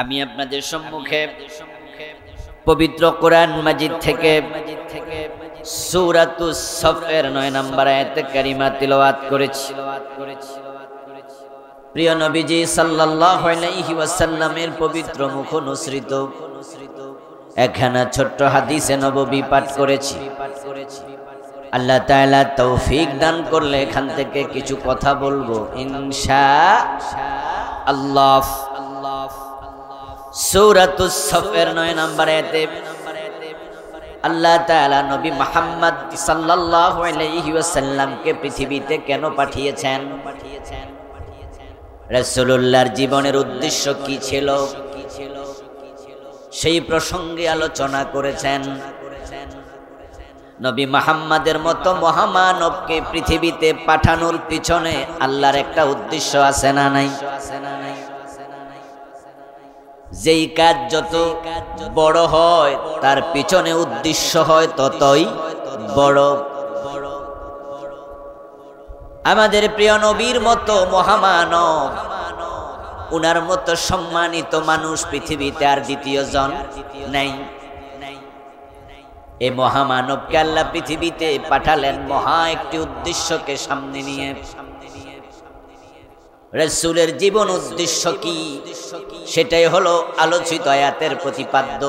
আমি আপনাদের সম্মুখে পবিত্র কোরআন মাজিদ থেকে সূরাতুস সফের 9 নম্বর আয়াতে কারিমা তিলাওয়াত করেছি। প্রিয় নবীজি সাল্লাল্লাহু আলাইহি ওয়াসাল্লামের পবিত্র মুখ অনুসৃত একখানা ছোট্ট হাদিসে নববী পাঠ করেছি। আল্লাহ তাআলা তৌফিক দান করলে এখান থেকে কিছু কথা বলবো ইনশাআল্লাহ। সূরাতুস সফের 9 নম্বর আয়াতে আল্লাহ তাআলা নবী মুহাম্মদ সাল্লাল্লাহু আলাইহি ওয়াসাল্লামকে পৃথিবীতে কেন পাঠিয়েছেন, রাসূলুল্লাহর জীবনের উদ্দেশ্য কি ছিল, সেই প্রসঙ্গে আলোচনা করেছেন। নবী মুহাম্মাদের মতো মহামানবকে পৃথিবীতে পাঠানোর পিছনে আল্লাহর একটা উদ্দেশ্য আছে না নাই? যেই কাজ যত বড় হয় তার পিছনে উদ্দেশ্য হয় ততই বড়। আমাদের প্রিয় নবীর মতো মহামানব, উনার মতো সম্মানিত মানুষ পৃথিবীতে আর দ্বিতীয় জন নাই। এই মহামানবকে আল্লাহ পৃথিবীতে পাঠালেন মহা একটি উদ্দেশ্যকে সামনে নিয়ে। রাসূলের জীবন উদ্দেশ্য কি, সেটাই হলো আলোচিত আয়াতের প্রতিপাদ্য।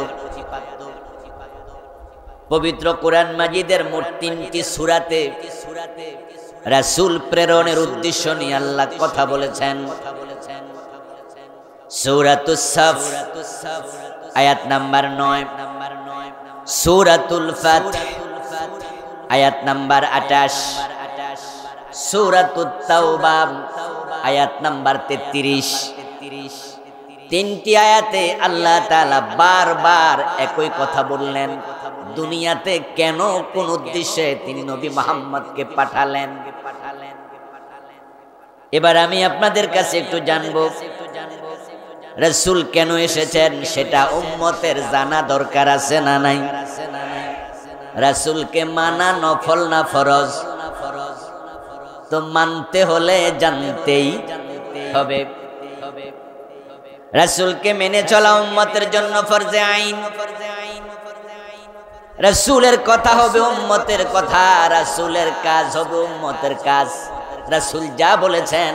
পবিত্র কোরআন মাজিদের মোট 3টি সূরাতে রাসূল প্রেরণের উদ্দেশ্য নিয়ে আল্লাহ কথা বলেছেন। সূরাতুস সাফ আয়াত নাম্বার 9, সূরাতুল ফাতহ আয়াত নাম্বার 28, সূরাতুত তাওবা আয়াত নাম্বার 33। 3টি আয়াতে আল্লাহ তাআলা বারবার একই কথা বললেন, দুনিয়াতে কেন কোন উদ্দেশ্যে তিনি নবী মুহাম্মদকে পাঠালেন। এবার আমি আপনাদের কাছে একটু জানবো রাসূল কেন এসেছেন, সেটা উম্মতের জানা দরকার আছে না নাই? রাসূলকে মানা নফল না ফরজ? তো মানতে হলে জানতেই হবে। রাসূলকে মেনে চলা উম্মতের জন্য ফরজে আইন। রাসূলের কথা হবে উম্মতের কথা, রাসূলের কাজ হবে উম্মতের কাজ। রাসূল যা বলেছেন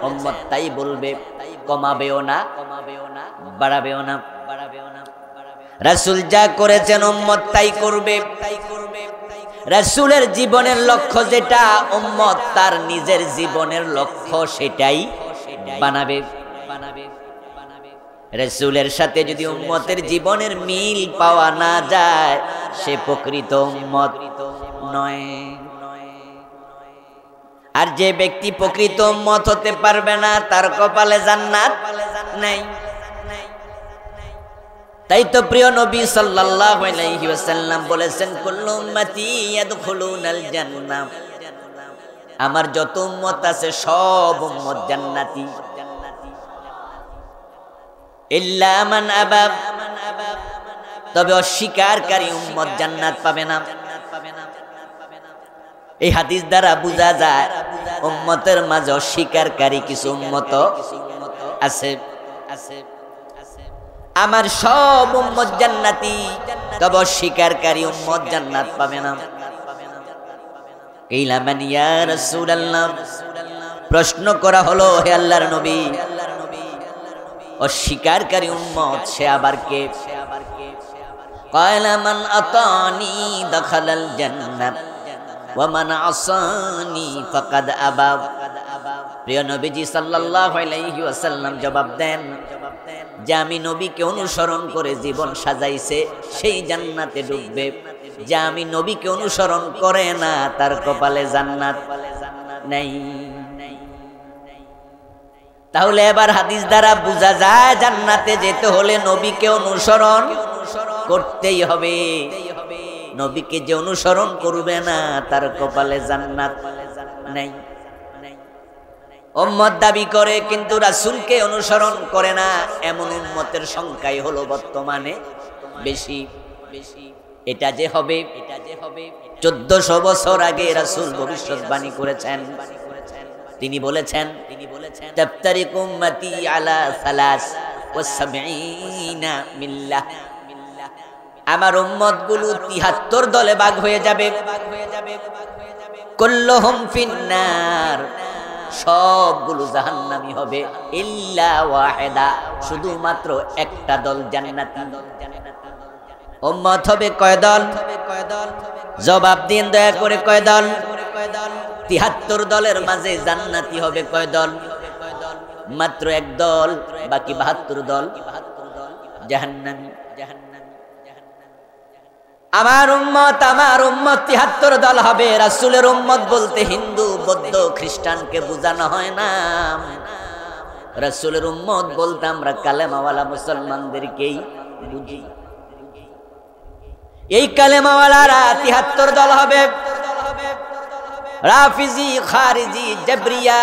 উম্মত তাই বলবে, কমাবেও না বাড়াবেও না। রাসূল যা করেছেন উম্মত তাই করবে। রাসূলের জীবনের লক্ষ্য যেটা, উম্মত তার নিজের জীবনের লক্ষ্য সেটাই বানাবে। রাসূলের সাথে যদি উম্মতের জীবনের মিল পাওয়া না যায়, সে প্রকৃত উম্মত নয়। আর যে ব্যক্তি প্রকৃত উম্মত হতে পারবে না, তার কপালে জান্নাত নাই। তাই তো প্রিয় নবী সাল্লাল্লাহু আলাইহি ওয়াসাল্লাম বলেছেন, কুল্লু উম্মতি ইয়াদখুলুনাল জান্নাহ, আমার যত উম্মত আছে সব উম্মত জান্নাতি, ইল্লা মান আবা, তবে অস্বীকারী উম্মত জান্নাত পাবে না। এই হাদিস দ্বারা বোঝা যায় উম্মতের মাঝে অস্বীকারী কিছু উম্মত আছে। আমার সব উম্মত জান্নাতি, তবে অস্বীকারী উম্মত জান্নাত পাবে না। কিলা মান ইয়া রাসূলুল্লাহ, প্রশ্ন করা হলো, হে আল্লাহর নবী, অস্বীকারী উম্মত সে আবার কে? ক্বালা মান আতানি দাখালাল জান্নাহ ওয়া মান আসানি ফাকাদ আবা। প্রিয় নবীজি সাল্লাল্লাহু আলাইহি ওয়াসাল্লাম জবাব দেন যে আমি নবীকে অনুসরণ করে জীবন সাজাইছে সেই জান্নাতে ঢুকবে, যে আমি নবীকে অনুসরণ করে না তার কপালে জান্নাত নাই। তাহলে এবার হাদিস দ্বারা বোঝা যায় জান্নাতে যেতে হলে নবীকে অনুসরণ করতেই হবে। নবীকে যে অনুসরণ করবে না তার কপালে জান্নাত নাই। উম্মত দাবি করে কিন্তু রাসূলকে অনুসরণ করে না, এমন উম্মতের সংখ্যাই হলো বর্তমানে বেশি। এটা যে হবে 1400 বছর আগে রাসূল ভবিষ্যৎবাণী করেছেন। তিনি বলেছেন তাফতারিকু উম্মতি আলা সালাস, ওয়া সাবঈনা মিল্লাহ। আমার উম্মতগুলো ৭৩ দলে ভাগ হয়ে যাবে। কুল্লুহুম ফিন্নার, সবগুলো জাহান্নামী হবে, ইল্লা ওয়াহিদা, শুধুমাত্র একটা দল জান্নাতি। উম্মত হবে কয় দল? জবাব দিন দয়া করে, কয় দল? ৭৩ দলের মাঝে জান্নাতি হবে কয় দল? মাত্র এক দল, বাকি ৭২ দল জাহান্নামী। আমার উম্মত ৭৩ দল হবে। রাসূলের উম্মত বলতে হিন্দু, বৌদ্ধ, খ্রিস্টানকে বোঝানো হয় না। রাসূলের উম্মত বলতে আমরা কালেমাওয়ালা মুসলমানদেরকেই বুঝি। এই কালেমাওয়ালারা ৭৩ দল হবে। রাফিজি, খারিজি, জাবরিয়া,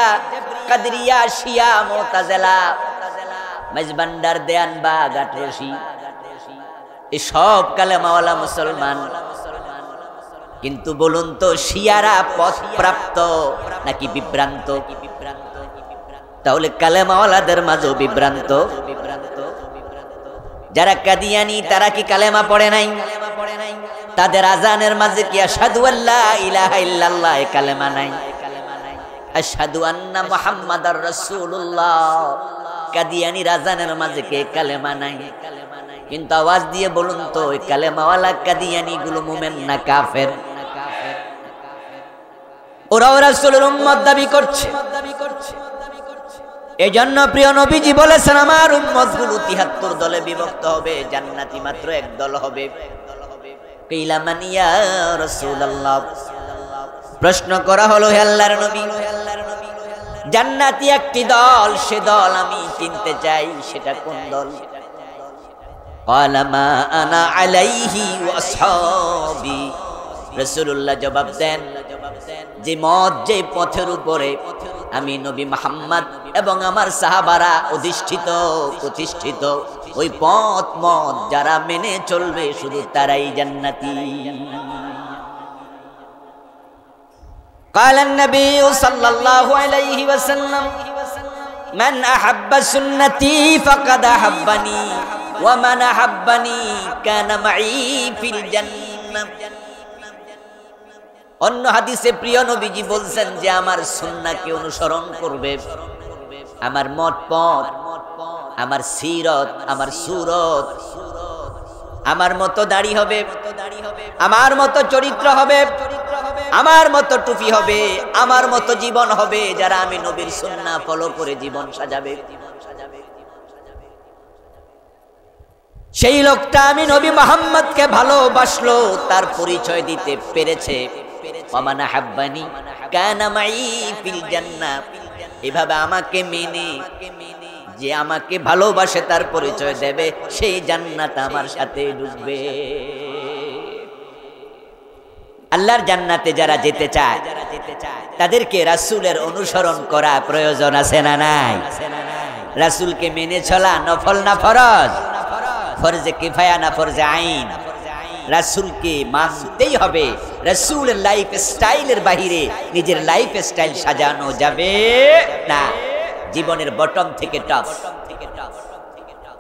কাদরিয়া, শিয়া, মুতাজিলা, মেজবান্ডার, দেয়ানবাগ, আটরশি, এই সব কালেমাওয়ালা মুসলমান। কিন্তু বলুন তো, শিয়ারা পথপ্রাপ্ত নাকি বিভ্রান্ত? তাহলে কালেমাওয়ালাদের মাঝেও বিভ্রান্ত। যারা কাদিয়ানি তারা কি কালেমা পড়ে নাই? তাদের আজানের মাঝে কি আশহাদু আল্লা ইলাহা ইল্লাল্লাহ এই কালেমা নাই? আশহাদু আন্না মুহাম্মাদার রাসূলুল্লাহ কাদিয়ানির আজানের মাঝে কি কালেমা নাই? কিন্তু আওয়াজ দিয়ে বলুন তো, ওই কালেমাওয়ালা কাদিয়ানি গুলো মুমিন না কাফের? ওরাও রাসূলের উম্মত দাবি করছে। এজন্য প্রিয় নবীজি বলেছেন, আমার উম্মতগুলো ৭৩ দলে বিভক্ত হবে, জান্নাতি মাত্র এক দল হবে। কিলা মান ইয়া রাসূলুল্লাহ, প্রশ্ন করা হলো, হে আল্লাহর নবী, জান্নাতি একটি দল, সে দল আমি চিনতে চাই, সেটা কোন দল? ক্বালা মা আনা আলাইহি ওয়া আসহাবি। রাসূলুল্লাহ জবাব দেন, যে মত, যে পথের উপরে আমি নবী মুহাম্মদ এবং আমার সাহাবারা অধিষ্ঠিত প্রতিষ্ঠিত, ওই পথ মত যারা মেনে চলবে শুধু তারাই জান্নাতি। ক্বালা নবী সাল্লাল্লাহু আলাইহি ওয়াসাল্লাম, মান আহাব্বা সুন্নতি ফাকাদ আহাব্বানি ওয়া মান আহাব্বানি কানা মাই ফিল জান্নাহ। অন্য হাদিসে প্রিয় নবীজি বলছেন যে আমার সুন্নাহকে অনুসরণ করবে, আমার মত পথ, আমার সিরত, আমার সুরত, আমার মতো দাড়ি হবে, আমার মতো চরিত্র হবে, আমার মতো টুপি হবে, আমার মতো জীবন হবে। যারা আমি নবীর সুন্নাহ ফলো করে জীবন সাজাবে, সেই লোকটা আমি নবী মুহাম্মদকে ভালোবাসলো, তার পরিচয় দিতে পেরেছে। ওমান আহাব্বানি কানা মাই ফিল জান্নাহ। এভাবে আমাকে মেনে, যে আমাকে ভালোবাসে তার পরিচয় দেবে, সেই জান্নাত আমার সাথে ঢুকবে। আল্লাহর জান্নাতে যারা যেতে চায় তাদেরকে রাসূলের অনুসরণ করা প্রয়োজন আছে না নাই? রাসূলকে মেনে চলা নফল না ফরজ? ফরজে কিফায়া না ফরজে আইন? রাসূলকে মানতেই হবে। রাসূলের লাইফ স্টাইলের বাহিরে নিজের লাইফ স্টাইল সাজানো যাবে না। জীবনের বটম থেকে টপ,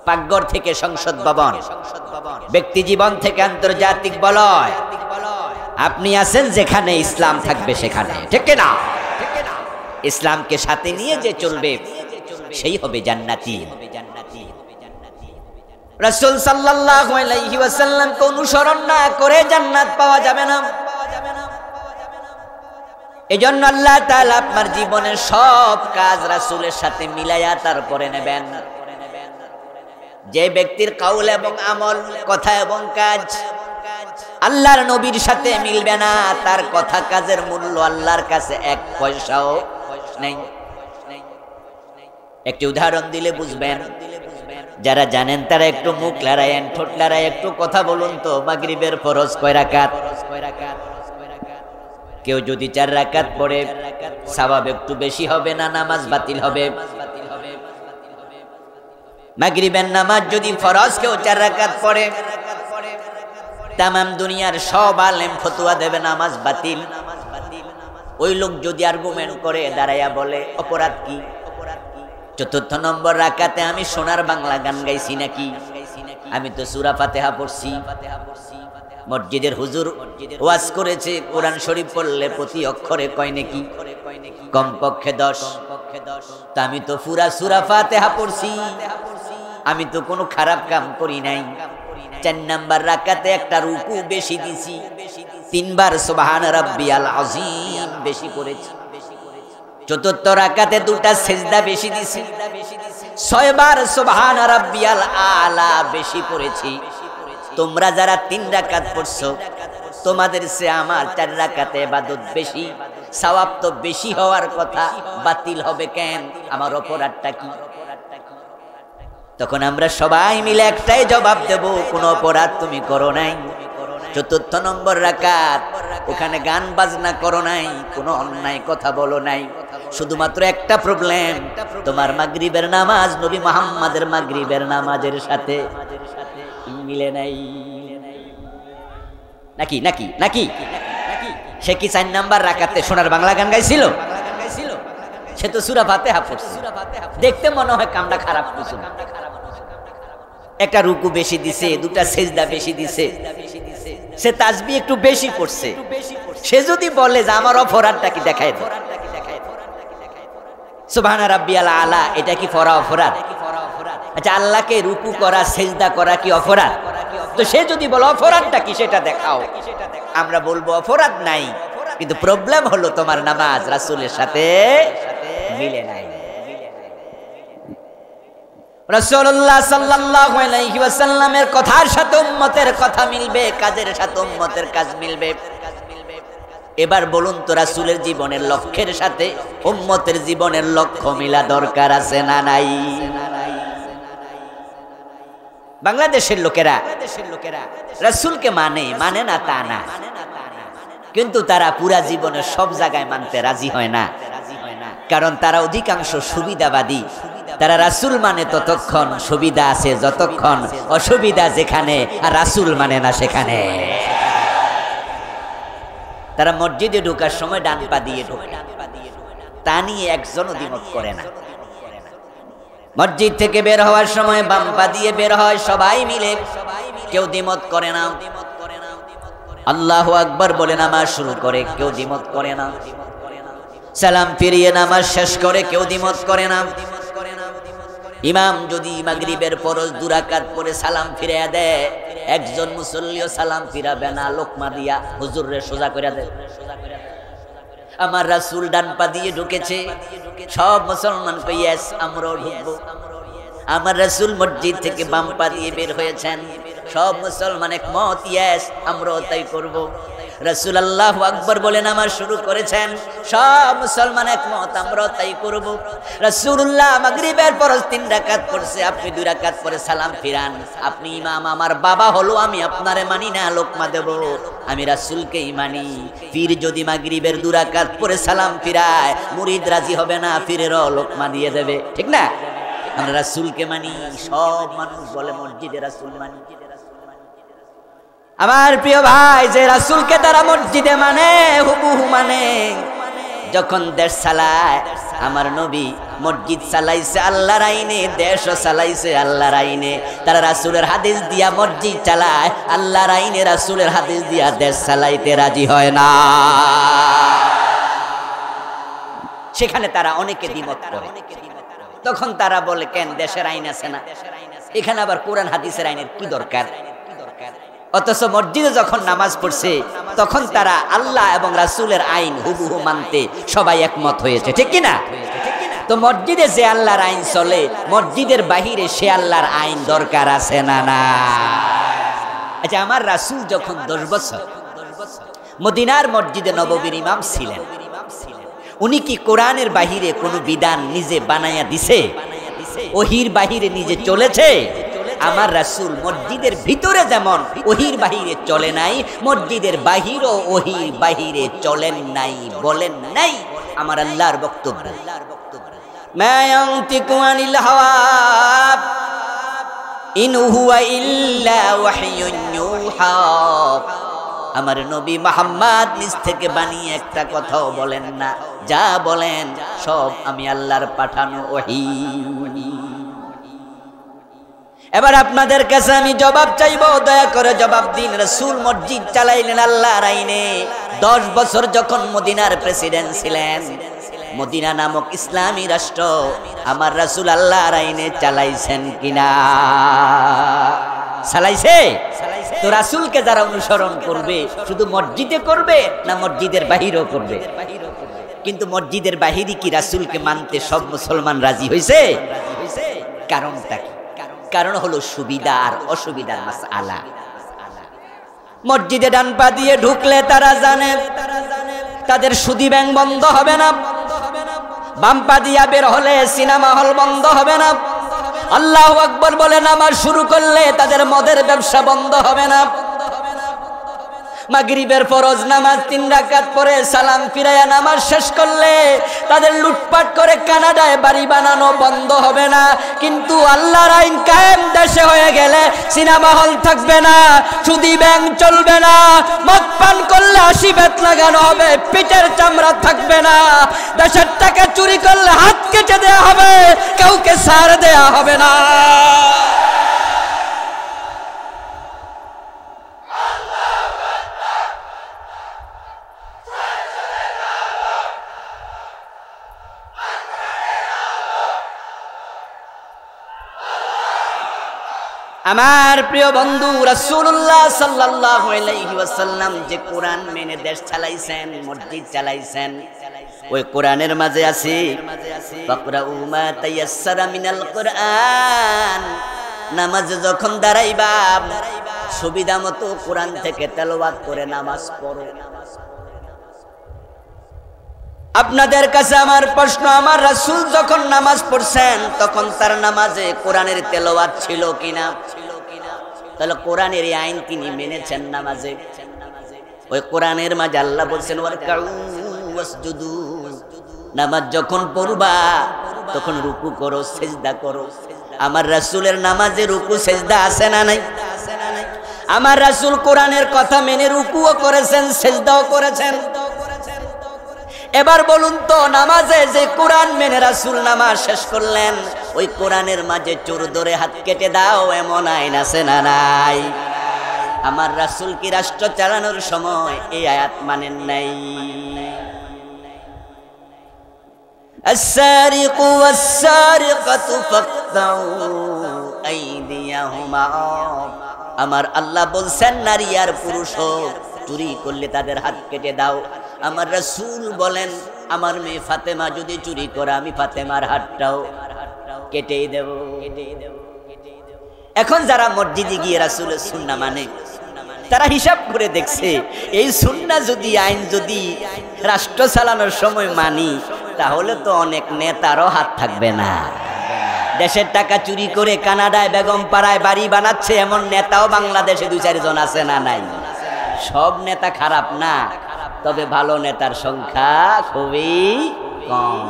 পাকঘর থেকে সংসদ ভবন, ব্যক্তি জীবন থেকে আন্তর্জাতিক বলয়, আপনি আছেন যেখানে ইসলাম থাকবে সেখানে, ঠিক না? ইসলামকে সাথে নিয়ে যে চলবে সেই হবে জান্নাতি। রাসূল সাল্লাল্লাহু আলাইহি ওয়াসাল্লামকে অনুসরণ না করে জান্নাত পাওয়া যাবে না। এজন্য আল্লাহ তাআলা আপনার জীবনের সব কাজ রাসূলের সাথে মিলায়া তারপরে নেবেন। যে ব্যক্তির কাউল এবং আমল, কথা এবং কাজ আল্লাহর নবীর সাথে মিলবে না, তার কথা কাজের মূল্য আল্লাহর কাছে এক পয়সাও নেই। একটি উদাহরণ দিলে বুঝবেন। যারা জানেন তারা একটু মুখ লড়াইয়েন, ঠোঁট লড়াই, একটু কথা বলুন তো, মাগরিবের ফরজ কয় রাকাত? কেউ যদি 4 রাকাত পড়ে সওয়াব একটু বেশি হবে না নামাজ বাতিল হবে? মাগরিবের নামাজ যদি ফরজ কেউ 4 রাকাত পড়ে, তামাম দুনিয়ার সব আলেম ফতোয়া দেবে নামাজ বাতিল। ওই লোক যদি আর্গুমেন্ট করে দাঁড়াইয়া বলে অপরাধ কি, চতুর্থ নম্বর রাকাতে আমি সোনার বাংলা গান গাইছি নাকি? আমি তো সূরা ফাতিহা পড়ছি। মসজিদের হুজুর ওয়াজ করেছে কোরআন শরীফ পড়লে প্রতি অক্ষরে কয় নাকি? কমপক্ষে 10। তা আমি তো পুরা সূরা ফাতিহা পড়ছি, আমি তো কোনো খারাপ কাম করি নাই। 4 নাম্বার রাকাতে একটা রুকু বেশি দিছি, 3 বার সুবহান রাব্বিয়াল আযীম বেশি করেছি। চতুর্থ রাকাতে 2টা সিজদা বেশি দিছি, 6 বার সুবহান রাব্বিয়াল আলা বেশি পড়েছি। তোমরা যারা 3 রাকাত পড়ছো তোমাদের সে আমার 4 রাকাতে ইবাদত বেশি, সওয়াব তো বেশি হওয়ার কথা, বাতিল হবে কেন? আমার অপরাধটা কি? তখন আমরা সবাই মিলে একটাই জবাব দেব, কোনো অপরাধ তুমি করো নাই। চতুর্থ নম্বর রাকাত ওখানে গান বাজনা করো নাই, কোনো অন্যায় কথা বলো নাই। শুধুমাত্র একটা প্রবলেম, তোমার মাগরিবের নামাজ নবী মুহাম্মাদের মাগরিবের নামাজের সাথে মিলে নাই। নাকি নাকি নাকি সে কি 4 নাম্বার রাকাতে সোনার বাংলা গান গাইছিল? সে তো সূরা ফাতিহা পড়ছে। দেখতে মনে হয় কামটা খারাপ কিছু না। একটা রুকু বেশি দিছে, 2টা সিজদা বেশি দিছে, সে তাসবিহ একটু বেশি পড়ছে। সে যদি বলে যে আমার অপরাধটা কি দেখায় দাও, সুবহান রাব্বিয়াল আলা, এটা কি ফরা অপরাধ? আচ্ছা, আল্লাহকে রুকু করা সিজদা করা কি অপরাধ? তো সে যদি বলে অপরাধটা কি সেটা দেখাও, আমরা বলবো অপরাধ নাই, কিন্তু প্রবলেম হলো তোমার নামাজ রাসূলের সাথে মিলে নাই। রাসূলুল্লাহ সাল্লাল্লাহু আলাইহি ওয়াসাল্লামের কথার সাথে উম্মতের কথা মিলবে, কাজের সাথে উম্মতের কাজ মিলবে। এবার বলুন তো, রাসূলের জীবনের লক্ষ্যের সাথে উম্মতের জীবনের লক্ষ্য মিলা দরকার আছে না নাই? বাংলাদেশের লোকেরা রাসূলকে মানে না তা না, কিন্তু তারা পুরা জীবনের সব জায়গায় মানতে রাজি হয় না, কারণ তারা অধিকাংশ সুবিধাবাদী। তারা রাসূল মানে ততক্ষণ সুবিধা আছে যতক্ষণ, অসুবিধা যেখানে আর রাসূল মানে না সেখানে। তারা মসজিদে ঢোকার সময় ডান পা দিয়ে ঢোকে, তা নিয়ে একজনও দ্বিমত করে না। মসজিদ থেকে বের হওয়ার সময় বাম পা দিয়ে বের হয় সবাই মিলে, কেউ দ্বিমত করে না। আল্লাহু আকবার বলে নামাজ শুরু করে, কেউ দ্বিমত করে না। সালাম ফিরিয়ে নামাজ শেষ করে, কেউ দ্বিমত করে না। ইমাম যদি মাগরিবের ফরজ 2 রাকাত পরে সালাম ফিরিয়ে দেয়, একজন মুসল্লিও সালাম ফিরাবে না, লোকমা দিয়া হুজুরে সোজা করে দেয়। আমার রাসূল ডান পা দিয়ে ঢুকেছে, সব মুসলমান কই ইয়েস আমরাও ঢুকবো। আমার রাসূল মসজিদ থেকে বাম পা দিয়ে বের হয়েছেন, সব মুসলমান একমত, ইয়েস আমরাও তাই করব। রাসূল আল্লাহু আকবার বলে নামাজ শুরু করেছেন, সব মুসলমান একমত, আমরাও তাই করব। রাসূলুল্লাহ মাগরিবের ফরজ 3 রাকাত পড়ছে, আপনি 2 রাকাত পরে সালাম ফিরান। আপনি ইমাম, আমার বাবা হলো, আমি আপনারে মানি না, লোকমা দেব, আমি রাসূলকেই মানি। পীর যদি মাগরিবের 2 রাকাত পরে সালাম ফিরায়, মুরিদ রাজি হবে না, পীরেরও লোকমা দিয়ে দেবে, ঠিক না? আমরা রাসূলকে মানি, সব মানুষ বলে মসজিদে রাসূল মানি। আমার প্রিয় ভাই, যে রাসূলকে তারা মসজিদে মানে, হুবহু মানে, যখন দেশ চালায়, আমার নবী মসজিদ চালাইছে আল্লাহর আইনে, দেশও চালাইছে আল্লাহর আইনে। তারা রাসূলের হাদিস দিয়া মসজিদ চালায়, আল্লাহর আইনে রাসূলের হাদিস দিয়া দেশ চালাইতে রাজি হয় না। সেখানে তারা অনেকে দ্বিমত করে, তখন তারা বলে কেন দেশের আইন আছে না, এখানে আবার কোরআন হাদিসের আইনের কি দরকার? অথচ মসজিদে যখন নামাজ পড়ছে তখন তারা আল্লাহ এবং রাসূলের আইন হুবহু মানতে সবাই একমত হয়েছে, ঠিক কি না? তো মসজিদে যে আল্লাহর আইন চলে, মসজিদের বাহিরে সে আল্লাহর আইন দরকার আছে না না? আচ্ছা, আমার রাসূল যখন 10 বছর মদিনার মসজিদে নববীর ইমাম ছিলেন, উনি কি কোরআনের বাহিরে কোনো বিধান নিজে বানায়া দিছে? ওহির বাহিরে নিজে চলেছে? আমার রাসূল মসজিদের ভিতরে যেমন ওহির বাহিরে চলে নাই, মসজিদের বাহিরও ওহির বাহিরে চলেন নাই, বলেন নাই। আমার আল্লাহর বক্তব্য, মা ইয়ানতিকু আনিল হাওয়া ইন হুয়া ইল্লা ওয়াহয়ুন ইউহা। আমার নবী মুহাম্মদ নিজ থেকে বানিয়ে একটা কথাও বলেন না, যা বলেন সব আমি আল্লাহর পাঠানো ওহী। এবার আপনাদের কাছে আমি জবাব চাইবো, দয়া করে জবাব দিন। রাসূল মসজিদ চালাইলেন আল্লাহর আইনে। 10 বছর যখন মদিনার প্রেসিডেন্ট ছিলেন, মদিনা নামক ইসলামী রাষ্ট্র আমার রাসূল আল্লাহর আইনে চালাইছেন কিনা? চালাইছে। তো রাসূলকে যারা অনুসরণ করবে শুধু মসজিদে করবে না মসজিদের বাহিরেও করবে? কিন্তু মসজিদের বাহিরে কি রাসূলকে মানতে সব মুসলমান রাজি হয়েছে? কারণটা কি? কারণ হলো সুবিধা আর অসুবিধার মাসআলা। মসজিদে ডান পা দিয়ে ঢুকলে তারা জানে তাদের সুদি ব্যাংক বন্ধ হবে না, বাম পা দিয়া বের হলে সিনেমা হল বন্ধ হবে না, আল্লাহু আকবার বলে নামাজ শুরু করলে তাদের মদের ব্যবসা বন্ধ হবে না, মাগরিবের ফরজ নামাজ 3 রাকাত পরে সালাম ফিরায়া নামাজ শেষ করলে তাদের লুটপাট করে কানাডায় বাড়ি বানানো বন্ধ হবে না। কিন্তু আল্লাহর আইন কায়েম দেশে হয়ে গেলে সিনেমা হল থাকবে না, সুদি ব্যাংক চলবে না, মদ পান করলে 80 বেত লাগানো হবে, পিঠের চামড়া থাকবে না, দেশের টাকা চুরি করলে হাত কেটে দেয়া হবে, কাউকে ছাড় দেয়া হবে না। আমার প্রিয় বন্ধু রাসূলুল্লাহ সাল্লাল্লাহু আলাইহি ওয়াসাল্লাম যে কোরআন মেনে দেশ চালাইছেন, মসজিদ চালাইছেন, ওই কোরআনের মাঝে আছে ফাকরাউ মা তায়াসসারা মিনাল কোরআন। নামাজে যখন দাঁড়াইবা সুবিধা মতো কোরআন থেকে তেলাওয়াত করে নামাজ পড়ো। আপনাদের কাছে আমার প্রশ্ন, আমার রাসূল যখন নামাজ পড়ছেন তখন তার নামাজে কোরআনের তেলাওয়াত ছিল কিনা? তাহলে কোরআনের এই আইন তিনি মেনেছেন নামাজে। ওই কোরআনের মাঝে আল্লাহ বলছেন ওয়ারকাউ ওয়াসজুদু, নামাজ যখন পড়বা তখন রুকু করো, সিজদা করো। আমার রাসূলের নামাজে রুকু সিজদা আছে না নাই? আমার রাসূল কোরআনের কথা মেনে রুকুও করেছেন, সিজদাও করেছেন। এবার বলুন তো, নামাজে যে কোরআন মেনে রাসূল নামাজ শেষ করলেন, ওই কোরআনের মাঝে চোর ধরে হাত কেটে দাও এমন আইন আছে না নাই? আমার রাসূল কি রাষ্ট্র চালানোর সময় এই আয়াত মানেন নাই? আস-সারিকু ওয়াস-সারিকাতু ফাকতাউ আইদিয়াহুমা। আমার আল্লাহ বলছেন নারী আর পুরুষ হোক, চুরি করলে তাদের হাত কেটে দাও। আমার রাসূল বলেন আমার মেয়ে ফাতেমা যদি চুরি করে আমি ফাতেমার হাতটাও কেটেই দেব। এখন যারা মসজিদে গিয়ে রাসূলের সুন্নাহ মানে, তারা হিসাব করে দেখছে এই সুন্নাহ যদি আইন যদি রাষ্ট্র চালানোর সময় মানি, তাহলে তো অনেক নেতারও হাত থাকবে না। দেশের টাকা চুরি করে কানাডায় বেগম পাড়ায় বাড়ি বানাচ্ছে এমন নেতাও বাংলাদেশে 2-4 জন আছে না নাই? সব নেতা খারাপ না, তবে ভালো নেতার সংখ্যা খুবই কম।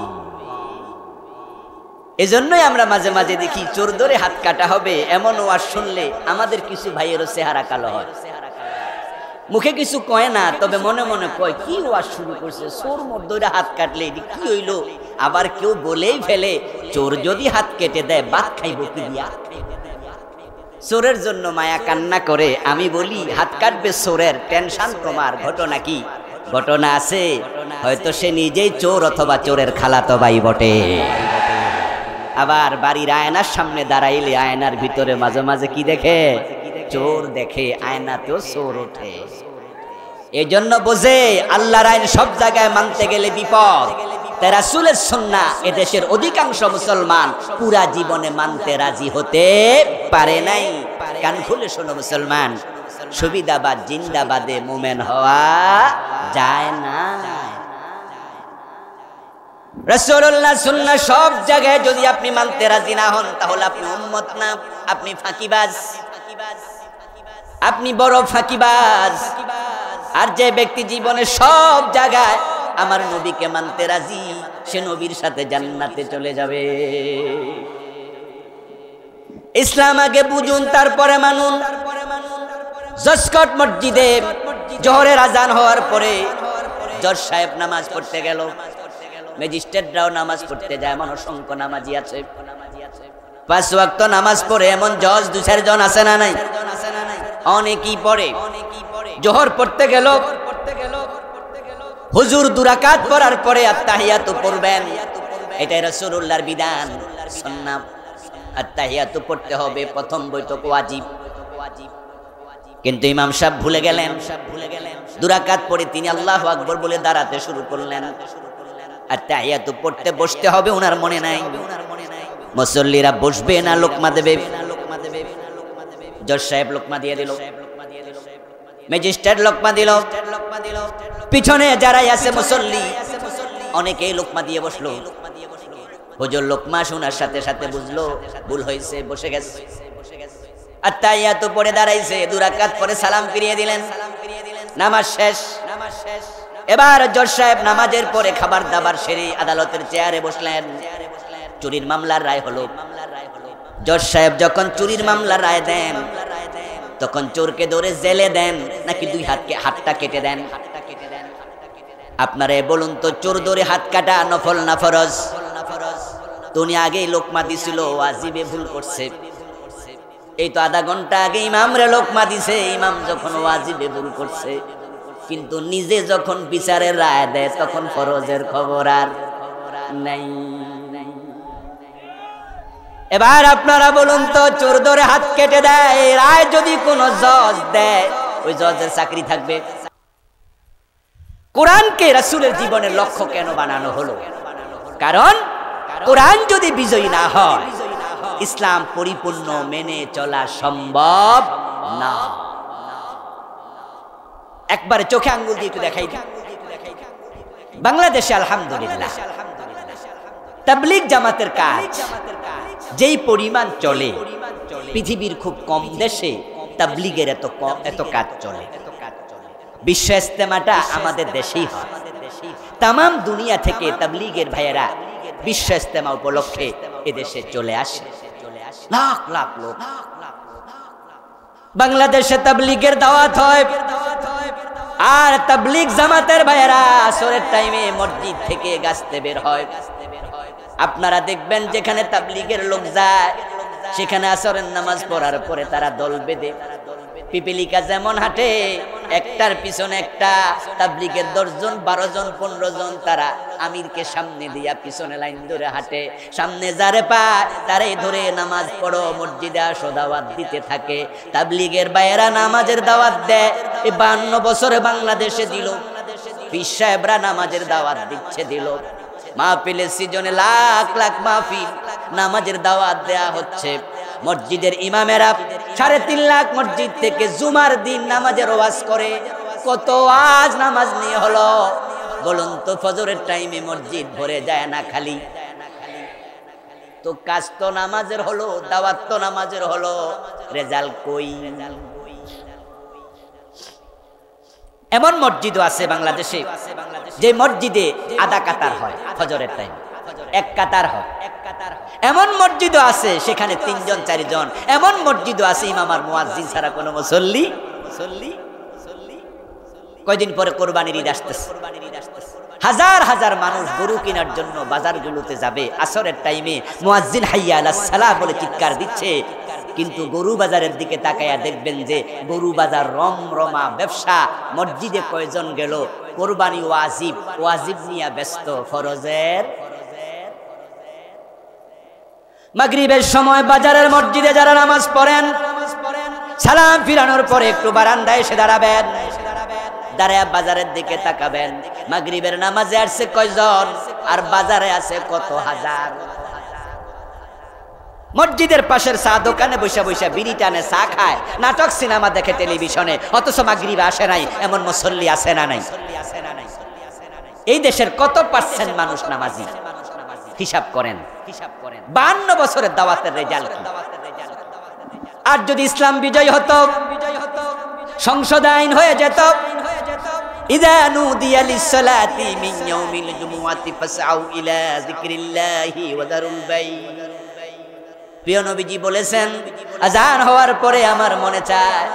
এজন্যই আমরা মাঝে মাঝে দেখি চোর ধরে হাত কাটা হবে এমন ওয়াজ শুনলে আমাদের কিছু ভাইয়েরও চেহারা কালো হয়। মুখে কিছু কয় না, তবে মনে মনে কয় কি ওয়াজ শুরু করছে, চোর মোর ধরে হাত কাটলে এটি কি হইলো? আবার কেউ বলেই ফেলে চোর যদি হাত কেটে দেয় ভাত খাইব কি দিয়া? চোরের জন্য মায়া কান্না করে। আমি বলি হাত কাটবে চোরের, টেনশন তোমার। ঘটনা কি? ঘটনা আছে, হয়তো সে নিজেই চোর অথবা চোরের খালাতো ভাই বটে। আবার বাড়ির আয়নার সামনে দাঁড়াইলে আয়নার ভিতরে মাঝে মাঝে কি দেখে? চোর দেখে, আয়নাতেও চোর ওঠে। এই জন্য বোঝে আল্লাহর আইন সব জায়গায় মানতে গেলে বিপদ। তাই রাসূলের সুন্নাহ এদেশের অধিকাংশ মুসলমান পুরা জীবনে মানতে রাজি হতে পারে নাই। কান খুলে শোনো মুসলমান, সুবিধাবাদ জিন্দাবাদে মুমিন হওয়া যায় না। রাসূলুল্লাহ সুন্নাহ সব জায়গায় যদি আপনি মানতে রাজি না হন, তাহলে আপনি উম্মত না, আপনি ফাঁকিবাজ, আপনি বড় ফাঁকিবাজ। আর যে ব্যক্তি জীবনে সব জায়গায় আমার নবীকে মানতে রাজি, সে নবীর সাথে জান্নাতে চলে যাবে। ইসলাম আগে বুঝুন, তারপরে মানুন। জসকট মসজিদে জোহরের আজান হওয়ার পরে জজ সাহেব নামাজ পড়তে গেল, ম্যাজিস্ট্রেটরাও নামাজ পড়তে যায়, এমন অসংখ্য নামাজি আছে। 5 ওয়াক্ত নামাজ পড়ে এমন জজ 2-4 জন আছে না নাই? অনেকেই পড়ে। জোহর পড়তে গেল, হুজুর 2 রাকাত পড়ার পরে আত্তাহিয়াতু পড়বেন, এটাই রাসূলুল্লাহর বিধান সুন্নাহ। আত্তাহিয়াতু পড়তে হবে, প্রথম বৈঠক ওয়াজিব। কিন্তু ইমাম সাহেব ভুলে গেলেন, 2 রাকাত পড়ে তিনি আল্লাহু আকবার বলে দাঁড়াতে শুরু করলেন। আত্তাহিয়াতু পড়তে বসতে হবে ওনার মনে নাই। মুসল্লিরা বসবে না লোকমা দেবে? জজ সাহেব লোকমা দিয়ে দিল, ম্যাজিস্ট্রেট লোকমা দিল, পিছনে যারাই আছে মুসল্লি অনেকেই লোকমা দিয়ে বসলো। হুজুর লোকমা শোনার সাথে সাথে বুঝলো ভুল হয়েছে, বসে গেছে। আত্তাহিয়াতু পড়ে দাঁড়াইছে, 2 রাকাত পরে সালাম ফিরিয়ে দিলেন, নামাজ শেষ। এবার জজ সাহেব নামাজের পরে খাবার দাবার সেরে আদালতের চেয়ারে বসলেন। চুরির মামলার রায় হলো। জজ সাহেব যখন চুরির মামলার রায় দেন তখন চোরকে ধরে জেলে দেন নাকি 2 হাতটা কেটে দেন? আপনারা বলুন তো, চোর ধরে হাত কাটা নফল না ফরজ? তুমি আগেই লোকমা দিছিল, ওয়াজিবে ভুল করছে। এই তো আধা ঘন্টা আগে ইমামরে লোকমা দিছে, ইমাম যখন ওয়াজিবে ভুল করছে, কিন্তু নিজে যখন বিচারের রায় দেয় তখন ফরজের খবর আর নাই। এবার আপনারা বলুন তো, চোর ধরে হাত কেটে দেয়, এই রায় যদি কোনো জজ দেয়, ওই জজের চাকরি থাকবে? কোরআনকে রাসূলের জীবনের লক্ষ্য কেন বানানো হলো? কারণ কোরআন যদি বিজয়ী না হয়, ইসলাম পরিপূর্ণ মেনে চলা সম্ভব না। একবারে চোখে আঙ্গুল দিয়ে একটু দেখাই দিই। বাংলাদেশে আলহামদুলিল্লাহ তাবলীগ জামাতের কাজ যেই পরিমাণ চলে, পৃথিবীর খুব কম দেশে তাবলীগের এত কাজ চলে। বিশ্ব ইজতেমাটা আমাদের দেশেই হয়। তামাম দুনিয়া থেকে তাবলীগের ভাইয়েরা বিশ্ব ইজতেমা উপলক্ষে এদেশে চলে আসে, লাখ লাখ লোক। বাংলাদেশে তাবলীগের দাওয়াত হয়, আর তাবলীগ জামাতের ভাইয়েরা আসরের টাইমে মসজিদ থেকে গাছতে বের হয়। আপনারা দেখবেন যেখানে তাবলীগের লোক যায় সেখানে আসরের নামাজ পড়ার পরে তারা দল বেঁধে পিপিলিকা যেমন হাঁটে, একটার পিছনে একটা, তাবলীগের 10 জন 12 জন 15 জন তারা আমিরকে সামনে দিয়া পিছনে লাইন ধরে হাঁটে। সামনে যারে পায় তারাই ধরে নামাজ পড়ো, মসজিদে আসো, দাওয়াত দিতে থাকে। তাবলীগের ভাইয়েরা নামাজের দাওয়াত দেয়। এই 52 বছরে বাংলাদেশে দিল, পীর সাহেবরা নামাজের দাওয়াত দিচ্ছে, দিল। মাহফিলের সিজনে লাখ লাখ মাহফিল নামাজের দাওয়াত দেয়া হচ্ছে। মসজিদের ইমামেরা 3.5 লাখ মসজিদ থেকে জুমার দিন নামাজের ওয়াজ করে। কত ওয়াজ নামাজ নিয়ে হলো বলুন তো? ফজরের টাইমে মসজিদ ভরে যায় না খালি? তো কাজ তো নামাজের হলো, দাওয়াত তো নামাজের হলো, রেজাল্ট কই? এমন মসজিদও আছে বাংলাদেশে যে মসজিদে আধা কাতার হয়, ফজরের টাইম 1 কাতার হয়। এমন মসজিদও আছে সেখানে 3 জন 4 জন। এমন মসজিদও আছে ইমাম আর মুয়াজ্জিন ছাড়া কোনো মুসল্লি। কয়দিন পরে কোরবানির ঈদ আসতেছে, হাজার হাজার মানুষ গরু কেনার জন্য বাজারগুলোতে যাবে। আসরের টাইমে মুয়াজ্জিন হাইয়া আলাস সালাহ বলে চিৎকার দিচ্ছে, কিন্তু গরু বাজারের দিকে তাকায়া দেখবেন যে গরু বাজার রমরমা ব্যবসা। মসজিদে কয়জন গেল? কোরবানি ওয়াজিব, ওয়াজিব নিয়ে ব্যস্ত, ফরজের। মাগরিবের সময় বাজারের মসজিদে যারা নামাজ পড়েন, সালাম ফিরানোর পরে একটু বারান্দায় এসে দাঁড়াবেন, দাঁড়ায় বাজারের দিকে তাকাবেন। মাগরিবের নামাজে আসছে কয়জন আর বাজারে আছে কত হাজার। মসজিদের পাশের চা দোকানে বসে বসে বিড়ি টানে, চা খায়, নাটক সিনেমা দেখে টেলিভিশনে, অথচ মাগরিব আসে নাই। এমন মুসল্লি আছে না নাই? এই দেশের কত % মানুষ নামাজি? হিসাব করেন। 52 বছরের দাওয়াতের রেজাল্ট। আর যদি ইসলাম বিজয় হতো, সংসদ আইন হয়ে যেত, ইযা নুদিয়া লিস-সালাতি মিন ইয়াউমিল জুমুআতি ফাসআউ ইলা যিকরিল্লাহি ওয়া দারুল বাই। প্রিয় নবীজি বলেছেন, আজান হওয়ার পরে আমার মনে চায়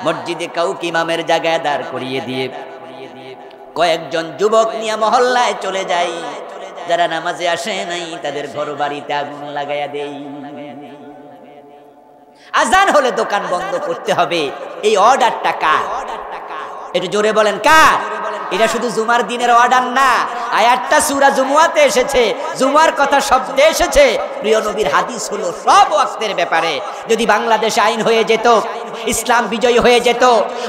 মসজিদে কাউকে ইমামের জায়গায় দাঁড় করিয়ে দিয়ে কয়েকজন যুবক নিয়ে মহল্লায় চলে যায়, যারা নামাজে আসে নাই তাদের ঘর বাড়িতে আগুন লাগাইয়া দেই। আজান হলে দোকান বন্ধ করতে হবে, এই অর্ডারটা কার? একটু জোরে বলেন কার? এটা শুধু জুমার দিনের অর্ডার না, আয়াতটা সূরা জুমুয়াতে এসেছে, জুমার কথা শব্দে এসেছে। প্রিয় নবীর হাদিস হলো সব ওয়াক্তের ব্যাপারে। যদি বাংলাদেশে আইন হয়ে যেত, ইসলাম বিজয়ী হয়ে যেত,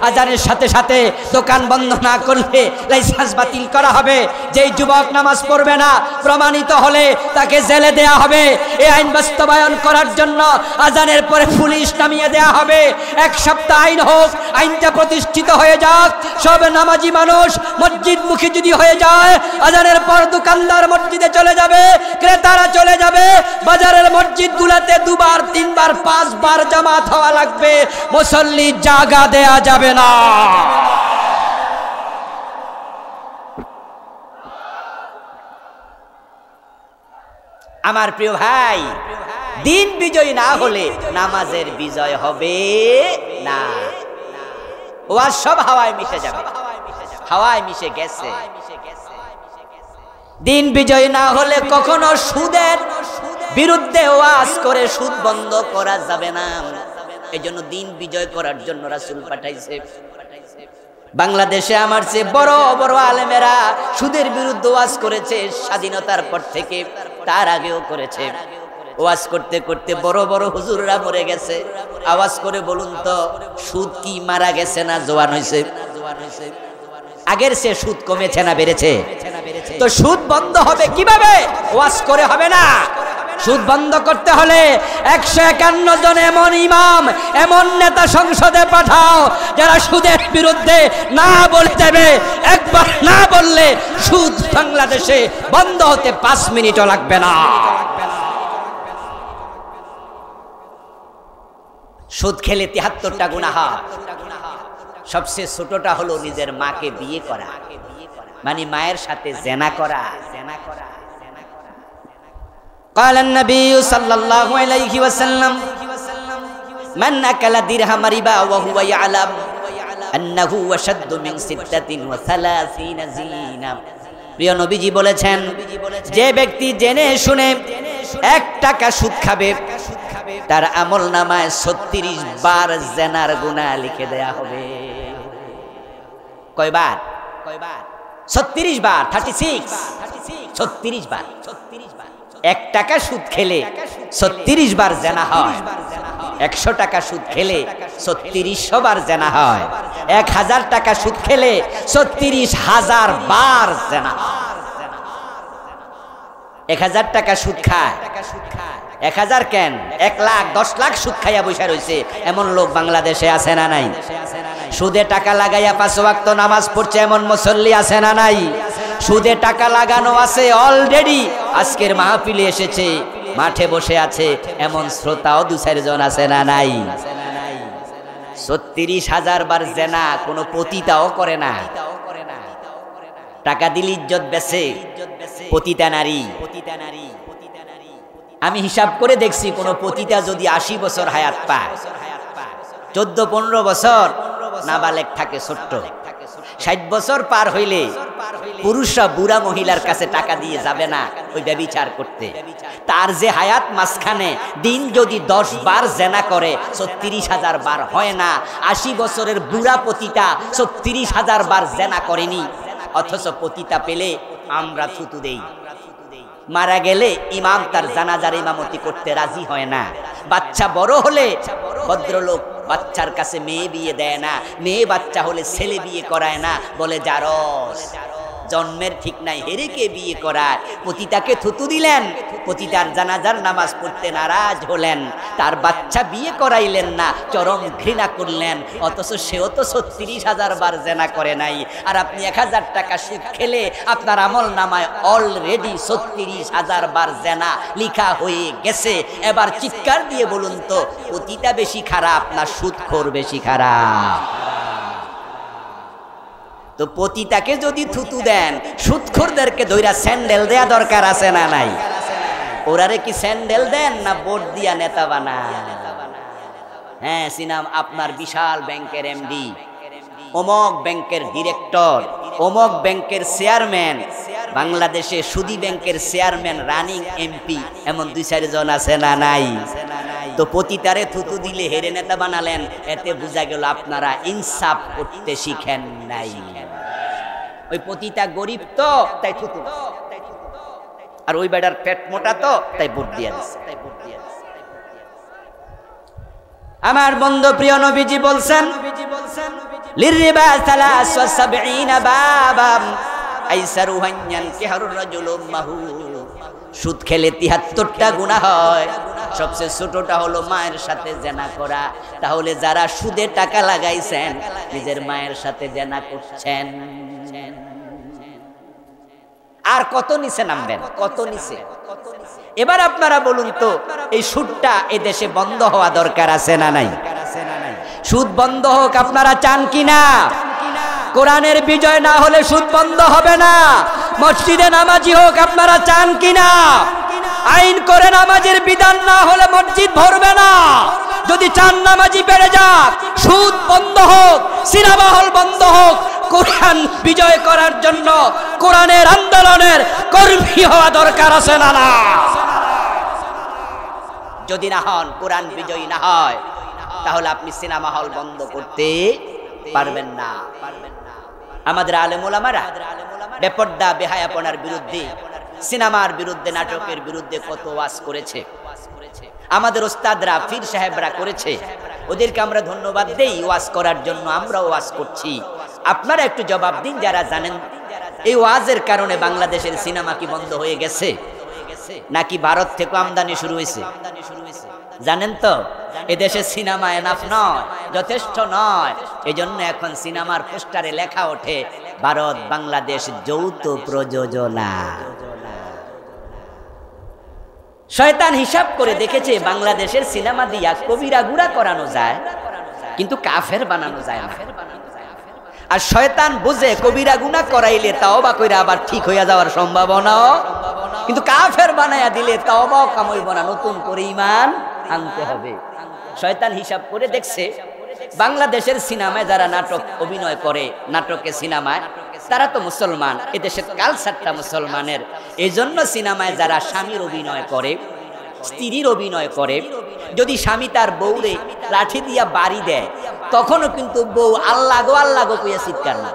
আজানের সাথে সাথে দোকান বন্ধ না করলে লাইসেন্স বাতিল করা হবে। যেই যুবক নামাজ পড়বে না প্রমাণিত হলে তাকে জেলে দেয়া হবে। এই আইন বাস্তবায়ন করার জন্য আজানের পরে পুলিশ নামিয়ে দেয়া হবে। এক সপ্তাহ আইন হোক, আইনটা প্রতিষ্ঠিত হয়ে যাক। সব নামাজি মানুষ মসজিদমুখী যদি হয়ে যায়, আজানের পর দোকানদার মসজিদে চলে যাবে, ক্রেতারা চলে যাবে। বাজারের মসজিদগুলোতে 2 বার 3 বার 5 বার জামাত হওয়া লাগবে, মুসল্লি জায়গা দেয়া যাবে না। আমার প্রিয় ভাই, দিন বিজয় না হলে নামাজের বিজয় হবে না। ওয়াজ সব হাওয়ায় মিশে যাবে, হাওয়ায় মিশে গেছে। দিন বিজয় না হলে কখনো সুদের বিরুদ্ধে ওয়াজ করে সুদ বন্ধ করা যাবে না। এজন্য দিন বিজয় করার জন্য রাসূল পাঠাইছে। বাংলাদেশে আমার চেয়ে বড় বড় আলেমেরা সুদের বিরুদ্ধে ওয়াজ করেছে, স্বাধীনতার পর থেকে, তার আগেও করেছে। ওয়াজ করতে করতে বড় বড় হুজুররা মরে গেছে। আওয়াজ করে বলুন তো, সুদ কি মারা গেছে না জোয়ান হয়েছে? আগের সে সুদ কমেছে না বেড়েছে? তো সুদ বন্ধ হবে কিভাবে? ওয়াজ করে হবে না। সুদ বন্ধ করতে হলে 151 জন এমন ইমাম, এমন নেতা সংসদে পাঠাও যারা সুদের বিরুদ্ধে না বলতে দেবে। একবার না বললে সুদ বাংলাদেশে বন্ধ হতে 5 মিনিটও লাগবে না। সুদ খেলে 73টা গুনাহ। সবচেয়ে ছোটটা হলো নিজের মাকে বিয়ে করা, মানে মায়ের সাথে জেনা করা। قال النبي صلى الله عليه وسلم من أكل درهم ربا وهو يعلم أنه أشد من 36 زينة। প্রিয় নবীজি বলেছেন, যে ব্যক্তি জেনে শুনে 1 টাকা সুদ খাবে, তার আমল নামায় 36 বার জেনার গুনাহ লিখে দেয়া হবে। কয়বার? 36 বার। 36 বার। 1 টাকা সুদ খেলে 36 বার জেনা হয়। 100 টাকা সুদ খেলে 3600 বার জেনা হয়। 1000 টাকা সুদ খেলে 36,000 বার জেনা হয়। 1000 টাকা সুদ খায়, 1000 কেন 1 লাখ 10 লাখ সুদ খাইয়া বসে রয়েছে, এমন লোক বাংলাদেশে আছে না নাই? সুদে টাকা লাগাইয়া 5 ওয়াক্ত নামাজ পড়ছে এমন মুসল্লি আছে না নাই? সুদে টাকা লাগানো আছে অলরেডি, আজকের মাহফিলে এসেছে, মাঠে বসে আছে, এমন শ্রোতাও 2-4 জন আছে না নাই? 36,000 বার জেনা কোনো পতিতাও করে না। টাকা দিলে ইজ্জত বেচে পতিতা নারী। আমি হিসাব করে দেখছি, কোন পতিতা যদি 80 বছর হায়াত পায়, 14-15 বছর নাবালেগ থাকে ছোট্ট, 60 বছর পার হইলে পুরুষরা বুড়া মহিলার কাছে টাকা দিয়ে যাবে না ওই ব্যভিচার করতে। তার যে হায়াত মাঝখানে দিন যদি 10 বার জেনা করে 36,000 বার হয় না। 80 বছরের বুড়া পতিতা 36,000 বার জেনা করেনি, অথচ পতিতা পেলে আমরা থুতু দেই। মারা গেলে ইমাম তার জানাজার ইমামতি করতে রাজি হয় না। বাচ্চা বড় হলে ভদ্রলোক বাচ্চার কাছে মেয়ে বিয়ে দেয় না, মেয়ে বাচ্চা হলে ছেলে বিয়ে করায় না, বলে জারস। জন্মের ঠিক নাই, হেরেকে বিয়ে করায়। পতিতাকে থুতু দিলেন, পতিতার জানাজার নামাজ পড়তে নারাজ হলেন, তার বাচ্চা বিয়ে করাইলেন না, চরম ঘৃণা করলেন, অথচ সেও তো 36,000 বার জেনা করে নাই। আর আপনি 1000 টাকা সুদ খেলে আপনার আমল নামায় অলরেডি 36,000 বার জেনা লিখা হয়ে গেছে। এবার চিৎকার দিয়ে বলুন তো, পতিতা বেশি খারাপ না সুদখোর বেশি খারাপ? তো পতিতাকে যদি থুতু দেন, সুদখোরদেরকে ধইরা স্যান্ডেল দেয়া দরকার আছে না নাই? ওরারে কি স্যান্ডেল দেন না বোট দিয়া নেতা বানান? হ্যাঁ, সিনামা আপনার বিশাল ব্যাংকের এমডি, অমক ব্যাংকের ডিরেক্টর, অমক ব্যাংকের চেয়ারম্যান, বাংলাদেশে সুদী ব্যাংকের চেয়ারম্যান, রানিং এমপি, এমন 2-4 জন আছে না নাই? তো পতিতারে থুতু দিলে হেরে নেতা বানালেন, এতে বোঝা গেল আপনারা ইনসাফ করতে শিখেন নাই। ওই পতিতা গরিব তো তাই থুতু, আর ওই বেটার পেট মোটা তো তাই ভোট দিয়ে দিচ্ছে। আমার বন্ধু প্রিয় নবীজি বলছেন, লিররিবা 73 বাবাম আইসারুহা ইয়ানকিহুর রাজুলু মাহু। সুদ খেলে 73টা গুনাহ হয়, সবচেয়ে ছোটটা হলো মায়ের সাথে জেনা করা। তাহলে যারা সুদে টাকা লাগাইছেন, নিজের মায়ের সাথে জেনা করছেন। আর কত নিচে নামবেন, কত নিচে? এবার আপনারা বলুন তো, এই সুদটা এই দেশে বন্ধ হওয়া দরকার আছে না নাই? সুদ বন্ধ হোক আপনারা চান কিনা? কোরআনের বিজয় না হলে সুদ বন্ধ হবে না। মসজিদে নামাজি হোক আপনারা চান কিনা? আইন করে নামাজের বিধান না হলে মসজিদ ভরবে না। যদি চান নামাজি বেড়ে যাক, সুদ বন্ধ হোক, সিনেমা হল বন্ধ হোক, কোরআন বিজয় করার জন্য কোরআনের আন্দোলনের কর্মী হওয়া দরকার আছে না না? যদি না হন, কোরআন বিজয়ী না হয়, তাহলে আপনি সিনেমা হল বন্ধ করতে পারবেন না। আমাদের আলেম ওলামারা বেপর্দা বেহায়াপনার বিরুদ্ধে, সিনেমার বিরুদ্ধে, নাটকের বিরুদ্ধে কত ওয়াজ করেছে। আমাদের ওস্তাদরা, পীর সাহেবরা করেছে, ওদেরকে আমরা ধন্যবাদ দেই ওয়াজ করার জন্য। আমরাও ওয়াজ করছি, আপনারা একটু জবাব দিন যারা জানেন এই ওয়াজের কারণে বাংলাদেশের সিনেমা কি বন্ধ হয়ে গেছে নাকি ভারত থেকে আমদানি শুরু হয়েছে? জানেন তো, এদেশে সিনেমা এনাফ নয়, যথেষ্ট নয়। এজন্য এখন সিনেমার পোস্টারে লেখা ওঠে ভারত বাংলাদেশ যৌথ প্রযোজনা। শয়তান হিসাব করে দেখেছে বাংলাদেশের সিনেমা দিয়া কবিরা গুড়া করানো যায়, কিন্তু কাফের বানানো যায় না। আর শয়তান বুঝে কবিরা গুনাহ করাইলে তাওবা কইরা আবার ঠিক হইয়া যাওয়ার সম্ভাবনা, কিন্তু কাফের বানায়া দিলে তাওবাও কাম হইব না, নতুন করে ঈমান আনতে হবে। শয়তান হিসাব করে দেখছে বাংলাদেশের সিনেমায় যারা নাটক অভিনয় করে, নাটকে সিনেমায়, তারা তো মুসলমান, এদেশের কালচারটা মুসলমানের। এই জন্য সিনেমায় যারা স্বামীর অভিনয় করে, স্ত্রীর অভিনয় করে, যদি স্বামী তার বউরে লাঠি দিয়া বাড়ি দেয়, তখনও কিন্তু বউ আল্লাহ গো আল্লাহ গো কইয়া চিৎকার না।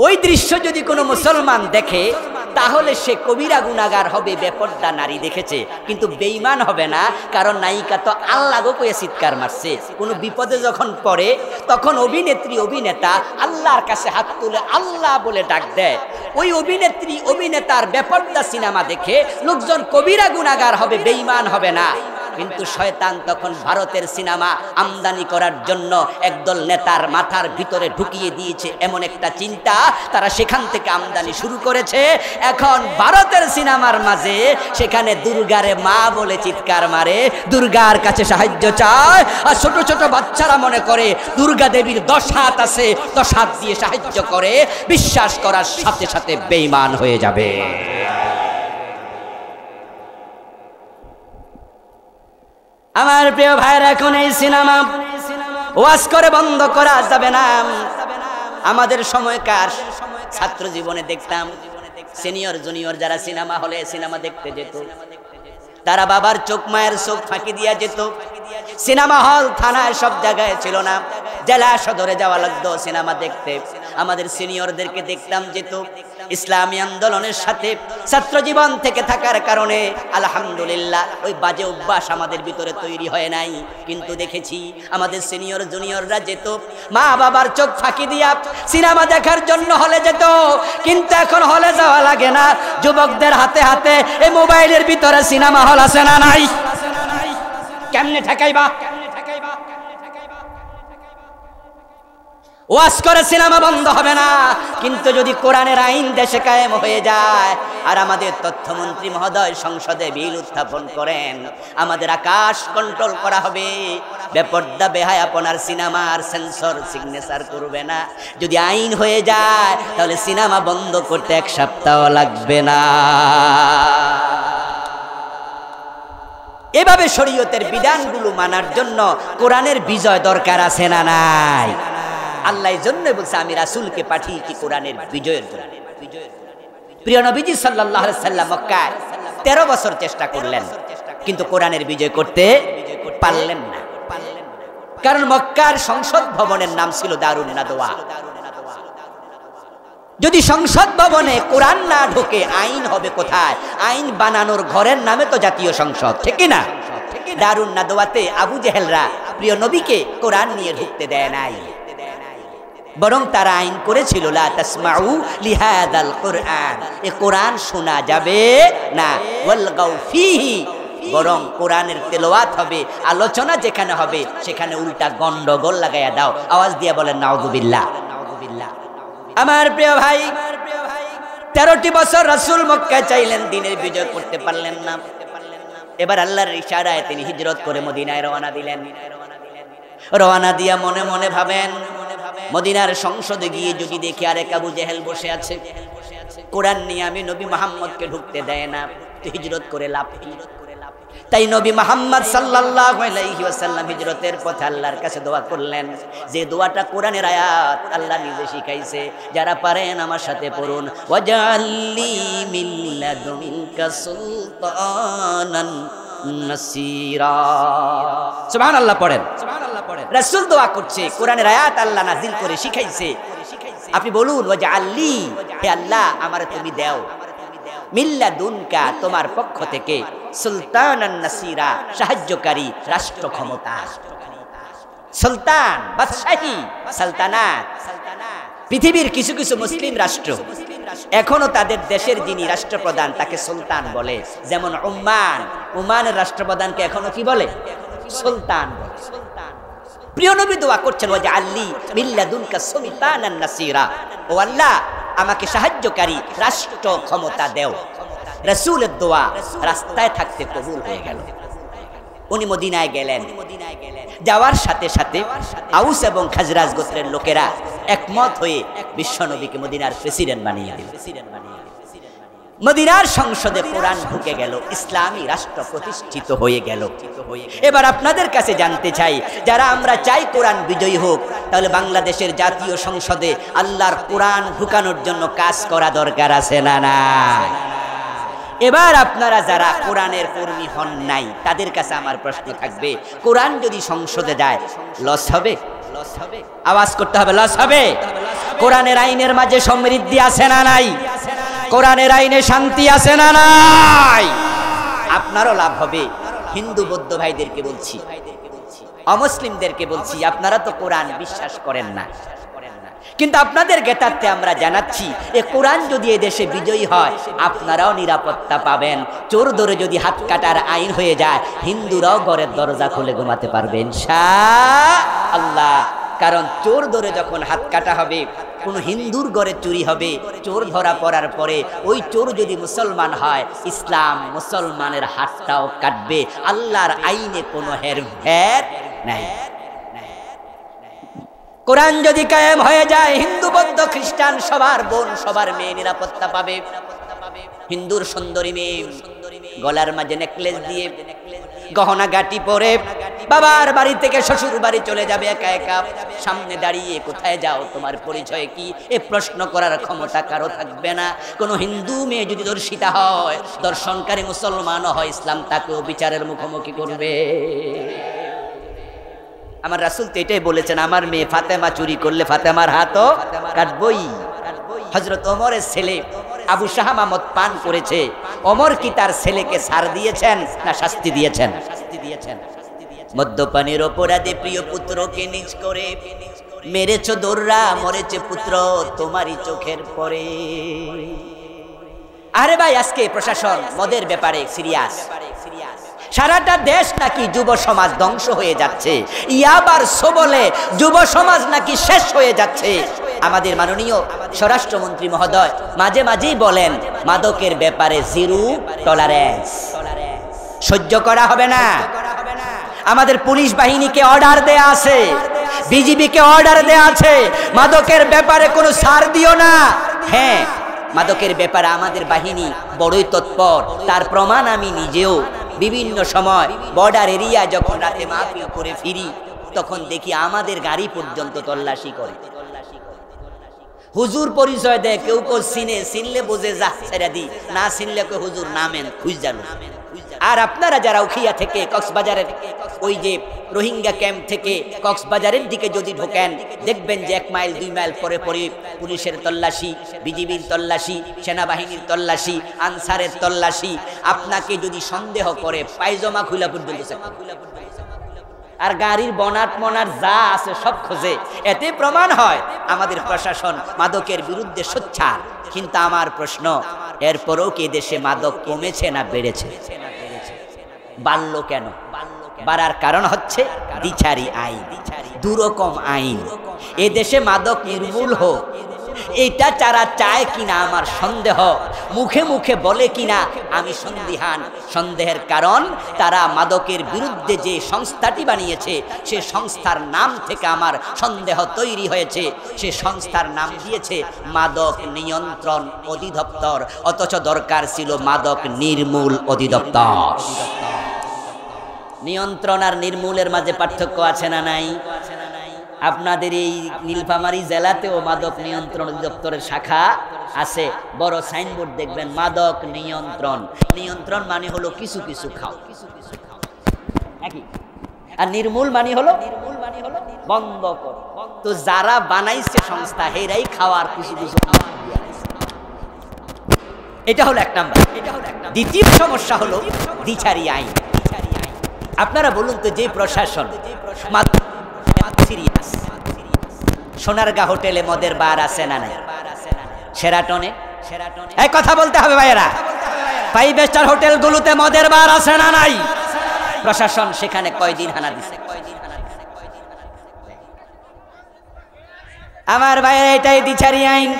ওই দৃশ্য যদি কোনো মুসলমান দেখে, তাহলে সে কবিরা গুনাহগার হবে, বেপর্দা নারী দেখেছে, কিন্তু বেঈমান হবে না। কারণ নায়িকা তো আল্লাহ গো কইয়া চিৎকার মারছে। কোনো বিপদে যখন পড়ে, তখন অভিনেত্রী অভিনেতা আল্লাহর কাছে হাত তুলে আল্লাহ বলে ডাক দেয়। ওই অভিনেত্রী অভিনেতার বেপর্দা সিনেমা দেখে লোকজন কবিরা গুনাহগার হবে, বেঈমান হবে না। কিন্তু শয়তান তখন ভারতের সিনেমা আমদানি করার জন্য একদল নেতার মাথার ভিতরে ঢুকিয়ে দিয়েছে এমন একটা চিন্তা, তারা সেখান থেকে আমদানি শুরু করেছে। এখন ভারতের সিনেমার মাঝে সেখানে দুর্গারে মা বলে চিৎকার মারে, দুর্গার কাছে সাহায্য চায়। আর ছোট ছোট বাচ্চারা মনে করে দুর্গা দেবীর 10 হাত আছে, 10 হাত দিয়ে সাহায্য করে। বিশ্বাস করার সাথে সাথে বেঈমান হয়ে যাবে। আমার প্রিয় ভাইরা, এখন এই সিনেমা ওয়াজ করে বন্ধ করা যাবে না। আমাদের সময়কার ছাত্র জীবনে দেখতাম সিনিয়র জুনিয়র যারা সিনেমা হলে সিনেমা দেখতে যেত, তারা বাবার চোখ মায়ের চোখ ফাঁকি দিয়া যেত। সিনেমা হল থানায় সব জায়গায় ছিল না, জেলা সদরে যাওয়া লাগতো সিনেমা দেখতে। আমাদের সিনিয়রদেরকে দেখতাম যেত। ইসলামী আন্দোলনের সাথে ছাত্র জীবন থেকে থাকার কারণে আলহামদুলিল্লাহ ওই বাজে অভ্যাস আমাদের ভিতরে তৈরি হয় নাই। কিন্তু দেখেছি আমাদের সিনিয়র জুনিয়ররা যেত, মা বাবার চোখ ফাঁকি দিয়া সিনেমা দেখার জন্য হলে যেত। কিন্তু এখন হলে যাওয়া লাগে না, যুবকদের হাতে হাতে এই মোবাইলের ভিতরে সিনেমা হল আছে না নাই? কেমনে ঠেকাইবা? ওয়াজ করে সিনেমা বন্ধ হবে না, কিন্তু যদি কোরআনের আইন দেশে কায়েম হয়ে যায় আর আমাদের তথ্যমন্ত্রী মহোদয় সংসদে বিল উত্থাপন করেন, আমাদের আকাশ কন্ট্রোল করা হবে। বেপর্দা বেহায়াপনার সিনেমার সেন্সর সিগনেচার করবে না। যদি আইন হয়ে যায় তাহলে সিনেমা বন্ধ করতে 1 সপ্তাহ লাগবে না। এভাবে শরীয়তের বিধানগুলো মানার জন্য কোরআনের বিজয় দরকার আছে না নাই? আল্লাহ এই জন্য বলছে আমি রাসূলকে পাঠিয়েছি কোরআনের বিজয়ের জন্য। প্রিয় নবীজি সাল্লাল্লাহু আলাইহি সাল্লাম মক্কায় 13 বছর চেষ্টা করলেন, কিন্তু কোরআনের বিজয় করতে পারলেন না। কারণ মক্কার সংসদ ভবনের নাম ছিল দারুন নাদওয়া। যদি সংসদ ভবনে কোরআন না ঢোকে আইন হবে কোথায়? আইন বানানোর ঘরের নামে তো জাতীয় সংসদ, ঠিক কি না? দারুন নাদওয়াতে আবু জেহেলরা প্রিয় নবীকে কোরআন নিয়ে ঢুকতে দেয় নাই, বরং তারা আইন করেছিল লা তাসমাউ লিহাদাল কুরআন, এই কোরআন শোনা যাবে না, ওয়ালগাউ ফিহি, বরং কোরআনের তেলাওয়াত হবে, আলোচনা যেখানে হবে সেখানে উল্টা গন্ডগোল লাগাইয়া দাও। আওয়াজ দিয়ে বলেন নাউযুবিল্লাহ। আমার প্রিয় ভাই, 13টি বছর রাসূল মক্কায় চাইলেন, দিনের বিজয় করতে পারলেন না। এবার আল্লাহর ইশারায় তিনি হিজরত করে মদিনায় রওনা দিলেন। রওনা দিয়া মনে মনে ভাবেন, মদিনার সংসদে গিয়ে যদি দেখি আরেক আবু জেহেল বসে আছে, কোরআন নিয়ে আমি নবী মুহাম্মদকে ঢুকতে দেয় না, তো হিজরত করে লাভ কি? তাই নবী মুহাম্মদ সাল্লাল্লাহু আলাইহি ওয়াসাল্লাম হিজরতের পথে আল্লাহর কাছে দোয়া করলেন, যে দোয়াটা কোরআনের আয়াত, আল্লাহ নিজে শিখাইছে। যারা পারেন আমার সাথে পড়ুন, ওয়াজআললি মিন লাদুনকা সুলতানান নাসিরা। সুবহানাল্লাহ পড়েন। রাসূল দোয়া করছে, কোরআনের আয়াত আল্লাহ নাযিল করে শিখাইছে। আপনি বলুন, ওয়াজআললি, হে আল্লাহ আমারে তুমি দাও, মিল্লাদুনকা, তোমার পক্ষ থেকে, সুলতানান নাসিরা, সাহায্যকারী, রাষ্ট্র ক্ষমতা। সুলতান, বাদশাহী, সালতানাত। পৃথিবীর কিছু কিছু মুসলিম রাষ্ট্র এখনো তাদের দেশের যিনি রাষ্ট্রপ্রধান তাকে সুলতান বলে। যেমন ওমানের রাষ্ট্রপ্রধানকে এখনো কি বলে? সুলতান বলে। প্রিয় নবী দোয়া করছেন, ওয়াজআললি মিল্লাদুনকা সুলতানান নাসিরা, ও আল্লাহ আমাকে সাহায্যকারী রাষ্ট্র ক্ষমতা দেও। রাসূলের দোয়া রাস্তায় থাকতে কবুল হয়ে গেল। উনি মদিনায় গেলেন। যাওয়ার সাথে সাথে আউস এবং খাজরাজ গোত্রের লোকেরা একমত হয়ে বিশ্বনবীকে মদিনার প্রেসিডেন্ট বানিয়ে দিল। মদিনার সংসদে কোরআন ঢুকে গেল, ইসলামী রাষ্ট্র প্রতিষ্ঠিত হয়ে গেল। এবার আপনাদের কাছে জানতে চাই, যারা আমরা চাই কোরআন বিজয়ী হোক, তাহলে বাংলাদেশের জাতীয় সংসদে আল্লাহর কোরআন ঢুকানোর জন্য কাজ করা দরকার আছে না না? এবার আপনারা যারা কোরআনের কর্মী হন নাই, তাদের কাছে আমার প্রশ্ন থাকবে, কোরআন যদি সংসদে যায় লস হবে? আওয়াজ করতে হবে, লস হবে? কোরআনের আইনের মাঝে সমৃদ্ধি আছে না নাই? কোরআনের আইনে শান্তি আছে না নাই? আপনারও লাভ হবে। হিন্দু বৌদ্ধ ভাইদেরকে বলছি, অমুসলিমদেরকে বলছি, আপনারা তো কোরআন বিশ্বাস করেন না, কিন্তু আপনাদের জ্ঞাতার্থে আমরা জানাচ্ছি, এ কোরআন যদি এ দেশে বিজয়ী হয় আপনারাও নিরাপত্তা পাবেন। চোর ধরে যদি হাত কাটার আইন হয়ে যায়, হিন্দুরাও ঘরের দরজা খুলে ঘুমাতে পারবে ইনশাআল্লাহ। কারণ চোর ধরে যখন হাত কাটা হবে, কোন হিন্দুর ঘরে চুরি হবে, চোর ধরা পড়ার পরে ওই চোর যদি মুসলমান হয়, ইসলাম মুসলমানের হাতটাও কাটবে। আল্লাহর আইনে কোনো হেরফের নাই। কোরআন যদি কায়েম হয়ে যায়, হিন্দু বৌদ্ধ খ্রিস্টান সবার বোন সবার মেয়ে নিরাপত্তা পাবে। হিন্দুর সুন্দরী মেয়ে গলার মাঝে নেকলেস দিয়ে, গহনা গাটি পরে বাবার বাড়ি থেকে শ্বশুর বাড়ি চলে যাবে একা একা। সামনে দাঁড়িয়ে কোথায় যাও, তোমার পরিচয় কি, এ প্রশ্ন করার ক্ষমতা কারো থাকবে না। কোন হিন্দু মেয়ে যদি ধর্ষিতা হয়, দর্শনকারী মুসলমানও হয়, ইসলাম তাকেও বিচারের মুখোমুখি করবে। আমার রাসূল তো এটাই বলেছেন, আমার মেয়ে ফাতেমা চুরি করলে ফাতেমার হাতও কাটবই। হযরত ওমরের ছেলে আবু শাহমামত পান করেছে, ওমর কি তার ছেলেকে ছাড় দিয়েছেন না শাস্তি দিয়েছেন? মদ্যপানের অপরাধে প্রিয় পুত্রকে নিজ করে মেরেছ দোররা, মরেছে পুত্র তোমারই চোখের পরে। আরে ভাই, আজকে প্রশাসন মদের ব্যাপারে সিরিয়াস। সারাটা দেশ নাকি যুব সমাজ ধ্বংস হয়ে যাচ্ছে, ইয়াবার সবলে যুব সমাজ নাকি শেষ হয়ে যাচ্ছে। আমাদের মাননীয় স্বরাষ্ট্রমন্ত্রী মহোদয় মাঝে মাঝেই বলেন, মাদকের ব্যাপারে জিরো টলারেন্স, সহ্য করা হবে না। আমাদের পুলিশ বাহিনীকে অর্ডার দেয়া আছে, বিজিবিকে অর্ডার দেয়া আছে, মাদকের ব্যাপারে কোনো ছাড় দিও না। হ্যাঁ, মাদকের ব্যাপারে আমাদের বাহিনী বড়ই তৎপর, তার প্রমাণ আমি নিজেও বিভিন্ন সময় বর্ডার এরিয়া যখন রাতে মাহফিল করে ফিরি, তখন দেখি আমাদের গাড়ি পর্যন্ত তল্লাশি করে। হুজুর পরিচয় দেয়, কেউ কেউ চিনলে বোঝে যা ছেড়ে দি, না চিনলে কেউ হুজুর নামেন খুঁজানো। আর আপনারা যারা উখিয়া থেকে কক্সবাজারের ওই যে রোহিঙ্গা ক্যাম্প থেকে কক্সবাজারের দিকে যদি ঢোকেন, দেখবেন যে 1 মাইল 2 মাইল পরে পরে পুলিশের তল্লাশি, বিজিবির তল্লাশি, সেনাবাহিনীর তল্লাশি, আনসারের তল্লাশি। আপনাকে যদি সন্দেহ করে পায়জামা খুলা পর্যন্ত আর গাড়ির বনাট মনাট যা আছে সব খোঁজে। এতে প্রমাণ হয় আমাদের প্রশাসন মাদকের বিরুদ্ধে সোচ্চার। কিন্তু আমার প্রশ্ন, এরপরেও কি দেশে মাদক কমেছে না বেড়েছে? বাড়ল কেন? বাড়ার কারণ হচ্ছে দ্বিচারী আইন, দুরকম আইন। এ দেশে মাদক নির্মূল হোক, এটা যারা চায় কিনা আমার সন্দেহ। মুখে মুখে বলে কিনা আমি সন্দিহান। সন্দেহের কারণ তারা মাদকের বিরুদ্ধে যে সংস্থাটি বানিয়েছে, সে সংস্থার নাম থেকে আমার সন্দেহ তৈরি হয়েছে। সে সংস্থার নাম দিয়েছে মাদক নিয়ন্ত্রণ অধিদপ্তর, অথচ দরকার ছিল মাদক নির্মূল অধিদপ্তর। নিয়ন্ত্রণ আর নির্মূলের মাঝে পার্থক্য আছে না নাই? আপনাদের এই নীলফামারী জেলাতেও মাদক নিয়ন্ত্রণ অধিদপ্তরের শাখা আছে। বড় সাইনবোর্ড দেখবেন, মাদক নিয়ন্ত্রণ। নিয়ন্ত্রণ মানে হলো কিছু কিছু খাও, একই। আর নির্মূল মানে হলো বন্ধ কর। তো যারা বানাইছে সংস্থা, হেরাই খাওয়ার কিছু কিছু। এটা হলো 1 নাম্বার। দ্বিতীয় সমস্যা হলো দ্বিচারী আইন। আপনারা বলুন তো, যে প্রশাসন সোনারগাঁ হোটেলে মদের বার আছে না নাই? শেরাটনে এই কথা বলতে হবে ভাইয়েরা, 5 স্টার হোটেলগুলোতে মদের বার আছে না নাই? প্রশাসন সেখানে কয়দিন হানা দিছে? আমার ভাইয়েরা, এটাই দ্বিচারী আইন।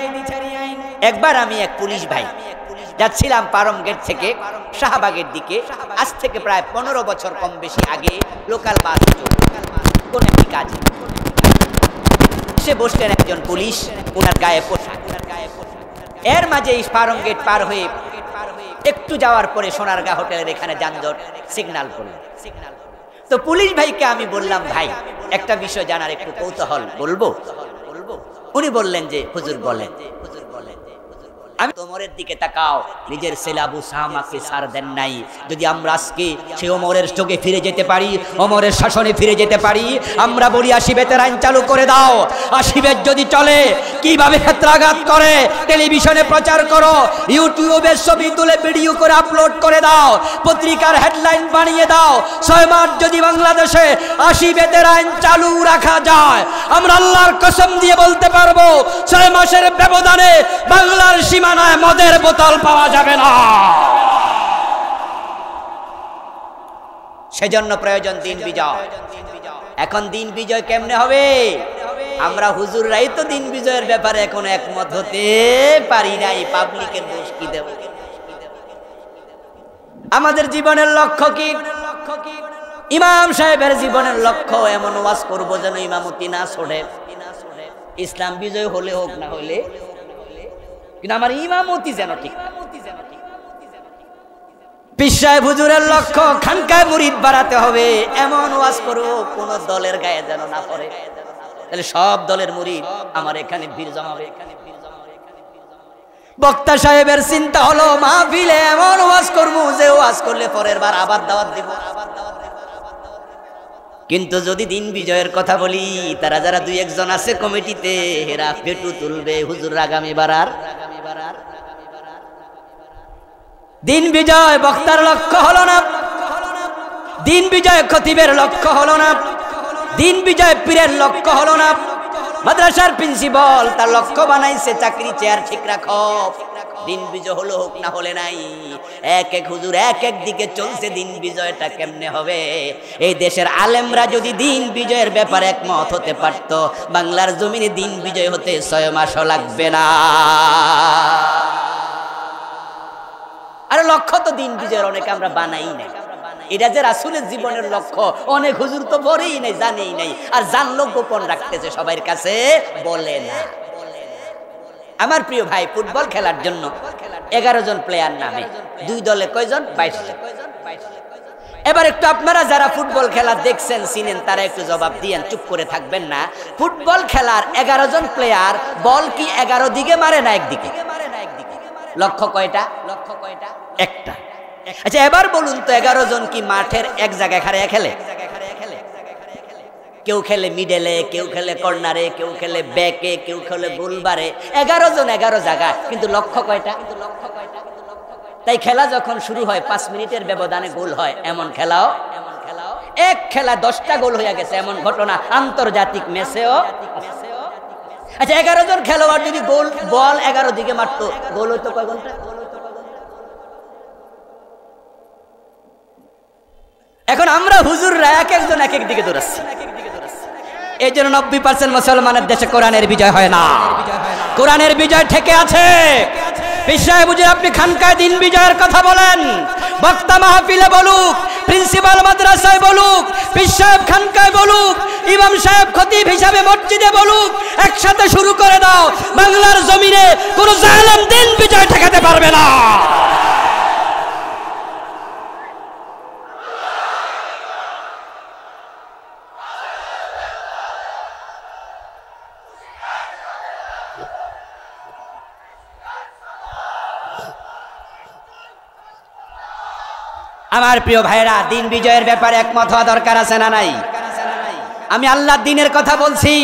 একবার আমি এক পুলিশ ভাই যাচ্ছিলাম পারম গেট থেকে শাহবাগের দিকে, আজ থেকে প্রায় 15 বছর কম বেশি আগে। লোকাল বাস কোন একটি কাজ, সে বসলেন একজন পুলিশ, ওনার গায়ে পোশাক। এর মাঝে পারম গেট পার হয়ে একটু যাওয়ার পরে সোনারগাঁ হোটেলের এখানে যানজট, সিগন্যাল করল। তো পুলিশ ভাইকে আমি বললাম, ভাই একটা বিষয় জানার একটু কৌতূহল, বলবো? উনি বললেন যে হুজুর বলেন। আমি ওমরের দিকে তাকাও, নিজের ছেলে আবু সামাকে ছাড় দেন নাই। যদি আমরা আজকে সে ওমরের চোখে ফিরে যেতে পারি, ওমরের শাসনে ফিরে যেতে পারি, আমরা বলি 80 বেতের আইন চালু করে দাও। 80 বেত যদি চলে, কিভাবে ক্ষেত্রাঘাত করে টেলিভিশনে প্রচার করো, ইউটিউবে ছবি তুলে ভিডিও করে আপলোড করে দাও, পত্রিকার হেডলাইন বানিয়ে দাও। 6 মাস যদি বাংলাদেশে 80 বেতের আইন চালু রাখা যায়, আমরা আল্লাহর কসম দিয়ে বলতে পারবো 6 মাসের ব্যবধানে বাংলার সীমা মদের বোতল পাওয়া যাবে না। সেজন্য প্রয়োজন দিন বিজয়। এখন দিন বিজয় কেমনে হবে? আমরা হুজুররাই তো দিন বিজয়ের ব্যাপারে এখন একমত হতে পারি নাই। পাবলিকের দোষ কি দেব? আমাদের জীবনের লক্ষ্য কি? ইমাম সাহেবের জীবনের লক্ষ্য এমন ওয়াজ করবো যেন ইমামতি না ছোড়ে। ইসলাম বিজয় হলে হোক না হলে, কিন্তু আমার ইমামতি যেন ঠিক। পীর সাহেব হুজুরের লক্ষ্য খানকায় মুরিদ বাড়াতে হবে, এমন ওয়াজ করো কোন দলের গায়ে যেন না পড়ে। তাহলে সব দলের মুরিদ আমার এখানে ভিড় জমাবে। বক্তা সাহেবের চিন্তা হলো মাহফিলে এমন ওয়াজ করবো যে ওয়াজ করলে পরের বার আবার দাওয়াত দিব। কিন্তু যদি দিন বিজয়ের কথা বলি, তারা যারা 2-1 জন আছে কমিটিতে, এরা ফেটু তুলবে হুজুর আগামী বার আর। দিন বিজয় বক্তার লক্ষ্য হলো না, দিন বিজয় খতিবের লক্ষ্য হলো না, দিন বিজয় পীরের লক্ষ্য হলো না। মাদ্রাসার প্রিন্সিপাল তার লক্ষ্য বানাইছে চাকরি চেয়ার ঠিক রাখো। দিন বিজয় হলো হোক না হলে নাই। এক এক হুজুর এক এক দিকে চলছে, দিন বিজয়টা কেমনে হবে? এই দেশের আলেমরা যদি দিন বিজয়ের ব্যাপারে একমত হতে পারত, বাংলার জমিনে দিন বিজয় হতে 6 মাসও লাগবে না। আর লক্ষ্য তো দিন বিজয়ের অনেকে আমরা বানাই নাই। এটা যে রাসূলের জীবনের লক্ষ্য অনেক হুজুর তো বলেই নাই, জানেই নাই। আর জানলো গোপন রাখতেছে, সবার কাছে বলে না। আমার প্রিয় ভাই, ফুটবল খেলার জন্য 11 জন প্লেয়ার নামে, 2 দলে কয়জন? 22 জন। এবার একটু আপনারা যারা ফুটবল খেলা দেখছেন চিনেন তারা একটু জবাব দিয়েন, চুপ করে থাকবেন না। ফুটবল খেলার 11 জন প্লেয়ার বল কি 11 দিকে মারে না একদিকে? লক্ষ্য কয়টা? একটা। আচ্ছা এবার বলুন তো 11 জন কি মাঠের এক জায়গায় খাড়িয়ে খেলে? কেউ খেলে মিডলে, কেউ খেলে কর্নারে, কেউ খেলে ব্যাকে, কেউ খেলে গোলবারে। 11 জন 11 জায়গা, কিন্তু লক্ষ্য কয়টা? তাই খেলা যখন শুরু হয় 5 মিনিটের ব্যবধানে গোল হয়, এমন খেলাও এক খেলা 10টা গোল হয়ে গেছে, এমন ঘটনা আন্তর্জাতিক ম্যাচেও। আচ্ছা 11 জন খেলোয়াড় যদি বল 11 দিকে মারতো, গোল হইতো কয় ঘন্টা? এখন আমরা হুজুররা এক একজন এক এক দিকে দৌড়াচ্ছি। এই জন্য 90% মুসলমানের দেশে কোরআনের বিজয় হয় না। কোরআনের বিজয় ঠেকে আছে। পীর সাহেব হুজুর আপনি খানকায় দিন বিজয়ের কথা বলেন, বক্তা মাহফিলে বলুক, প্রিন্সিপাল মাদ্রাসায় বলুক, পীর সাহেব খানকায় বলুক, ইমাম সাহেব খতিব হিসাবে মসজিদে বলুক, একসাথে শুরু করে দাও। বাংলার জমিনে কোন জালেম দিন বিজয় ঠেকাতে পারবে না। আমার প্রিয় ভাইরা, দিন বিজয়ের ব্যাপারে একমত হওয়া দরকার আছে না নাই? আমি আল্লাহর দিনের কথা বলছি,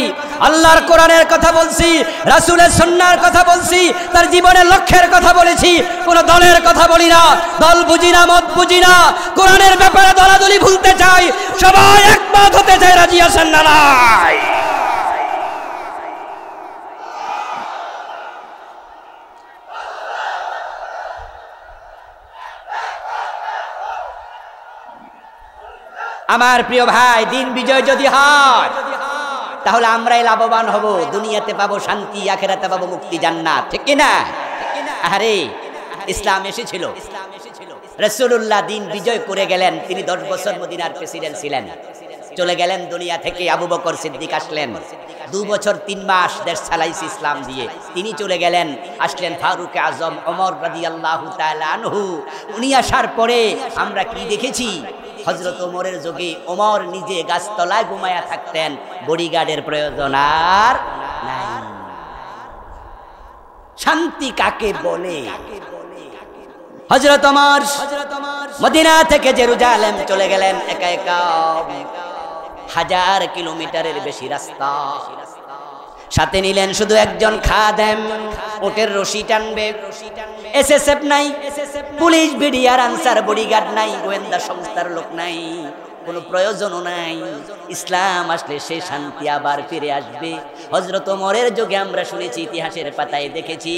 আল্লাহর কোরআনের কথা বলছি, রাসূলের সুন্নাহর কথা বলছি, তার জীবনের লক্ষ্যের কথা বলেছি। কোন দলের কথা বলি না, দল বুঝি না, মত বুঝি না। কোরআনের ব্যাপারে দলাদলি ভুলতে চাই, সবাই একমত হতে চাই। রাজি আছেন না নাই? আমার প্রিয় ভাই, দিন বিজয় যদি হয় তাহলে আমরাই লাভবান হব। দুনিয়াতে পাবো শান্তি, আখিরাতে পাবো মুক্তি, জান্নাত। ঠিক কি না? আরে ইসলাম এসেছিল, রাসূলুল্লাহ দিন বিজয় করে গেলেন। তিনি 10 বছর মদিনার প্রেসিডেন্ট ছিলেন, চলে গেলেন দুনিয়া থেকে। আবু বকর সিদ্দিক আসলেন, 2 বছর 3 মাস দেশ চালাইছে ইসলাম দিয়ে। তিনি চলে গেলেন, আসলেন ফারুক আজম ওমর রাদিয়াল্লাহু তাআলা আনহু। উনি আসার পরে আমরা কি দেখেছি? হযরত ওমরের যুগে ওমর নিজে গাছতলায় ঘুমায়া থাকতেন, বডিগার্ডের প্রয়োজন আর নাই। শান্তি কাকে বলে? হযরত ওমর মদিনা থেকে জেরুজালেম চলে গেলেন একা একা। 1000 কিলোমিটারের বেশি রাস্তা। সাথে নিলেন শুধু একজন খাদেম, ওটের রশি টানবে। এসএসএফ নাই, পুলিশ, বিডিআর, আনসার, বডিগার্ড নাই, গোয়েন্দা সংস্থার লোক নাই, কোনো প্রয়োজনও নাই। ইসলাম আসলে সে শান্তি আবার ফিরে আসবে। হযরত ওমরের যুগে আমরা শুনেছি, ইতিহাসের পাতায় দেখেছি,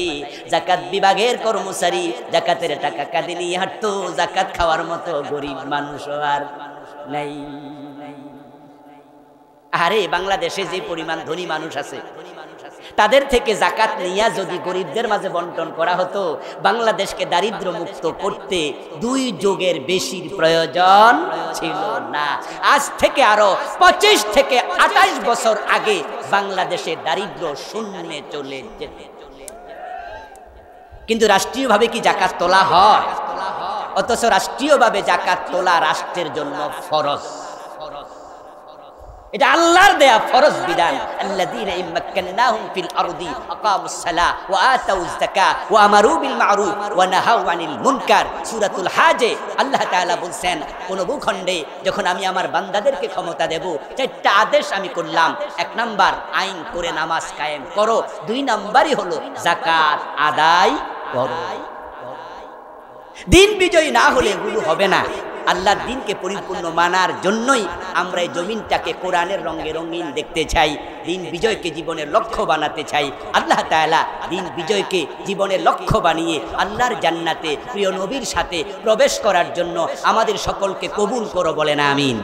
যাকাত বিভাগের কর্মচারী যাকাতের টাকা কাঁধে নিয়ে হাঁটতো। যাকাত খাওয়ার মতো গরিব মানুষ আর নাই। আরে বাংলাদেশে যে পরিমাণ ধনী মানুষ আছে, তাদের থেকে যাকাত নিয়ে যদি গরিবদের মাঝে বন্টন করা হতো, বাংলাদেশকে দারিদ্র মুক্ত করতে 2 যুগের বেশির প্রয়োজন ছিল না। আজ থেকে আরো 25 থেকে 28 বছর আগে বাংলাদেশে দারিদ্র শূন্যে চলে যেত। কিন্তু রাষ্ট্রীয়ভাবে কি যাকাত তোলা হয়? অথচ রাষ্ট্রীয়ভাবে যাকাত তোলা রাষ্ট্রের জন্য ফরজ। এটা আল্লাহর দেয়া ফরজ বিধান। আল্লাযীনা ইম্মাক্কান্নাহুম ফিল আরদি আকামুস সালাহ ওয়া আতাউজ যাকাত ওয়া আমারু বিল মা'রুফ ওয়া নাহাউ আনিল মুনকার। সূরাতুল হাজে আল্লাহ তাআলা বলেন, কোন ভূখণ্ডে যখন আমি আমার বান্দাদেরকে ক্ষমতা দেব, 4টা আদেশ আমি করলাম। 1 নাম্বার, আইন করে নামাজ কায়েম করো। 2 নাম্বারই হলো যাকাত আদায় করো। দিন বিজয় না হলে এগুলো হবে না। আল্লাহর দিনকে পরিপূর্ণ মানার জন্যই আমরা এই জমিনটাকে কোরআনের রঙে রঙিন দেখতে চাই, দিন বিজয়কে জীবনের লক্ষ্য বানাতে চাই। আল্লাহ তাআলা দিন বিজয়কে জীবনের লক্ষ্য বানিয়ে আল্লাহর জান্নাতে প্রিয় নবীর সাথে প্রবেশ করার জন্য আমাদের সকলকে কবুল করো, বলেন আমিন।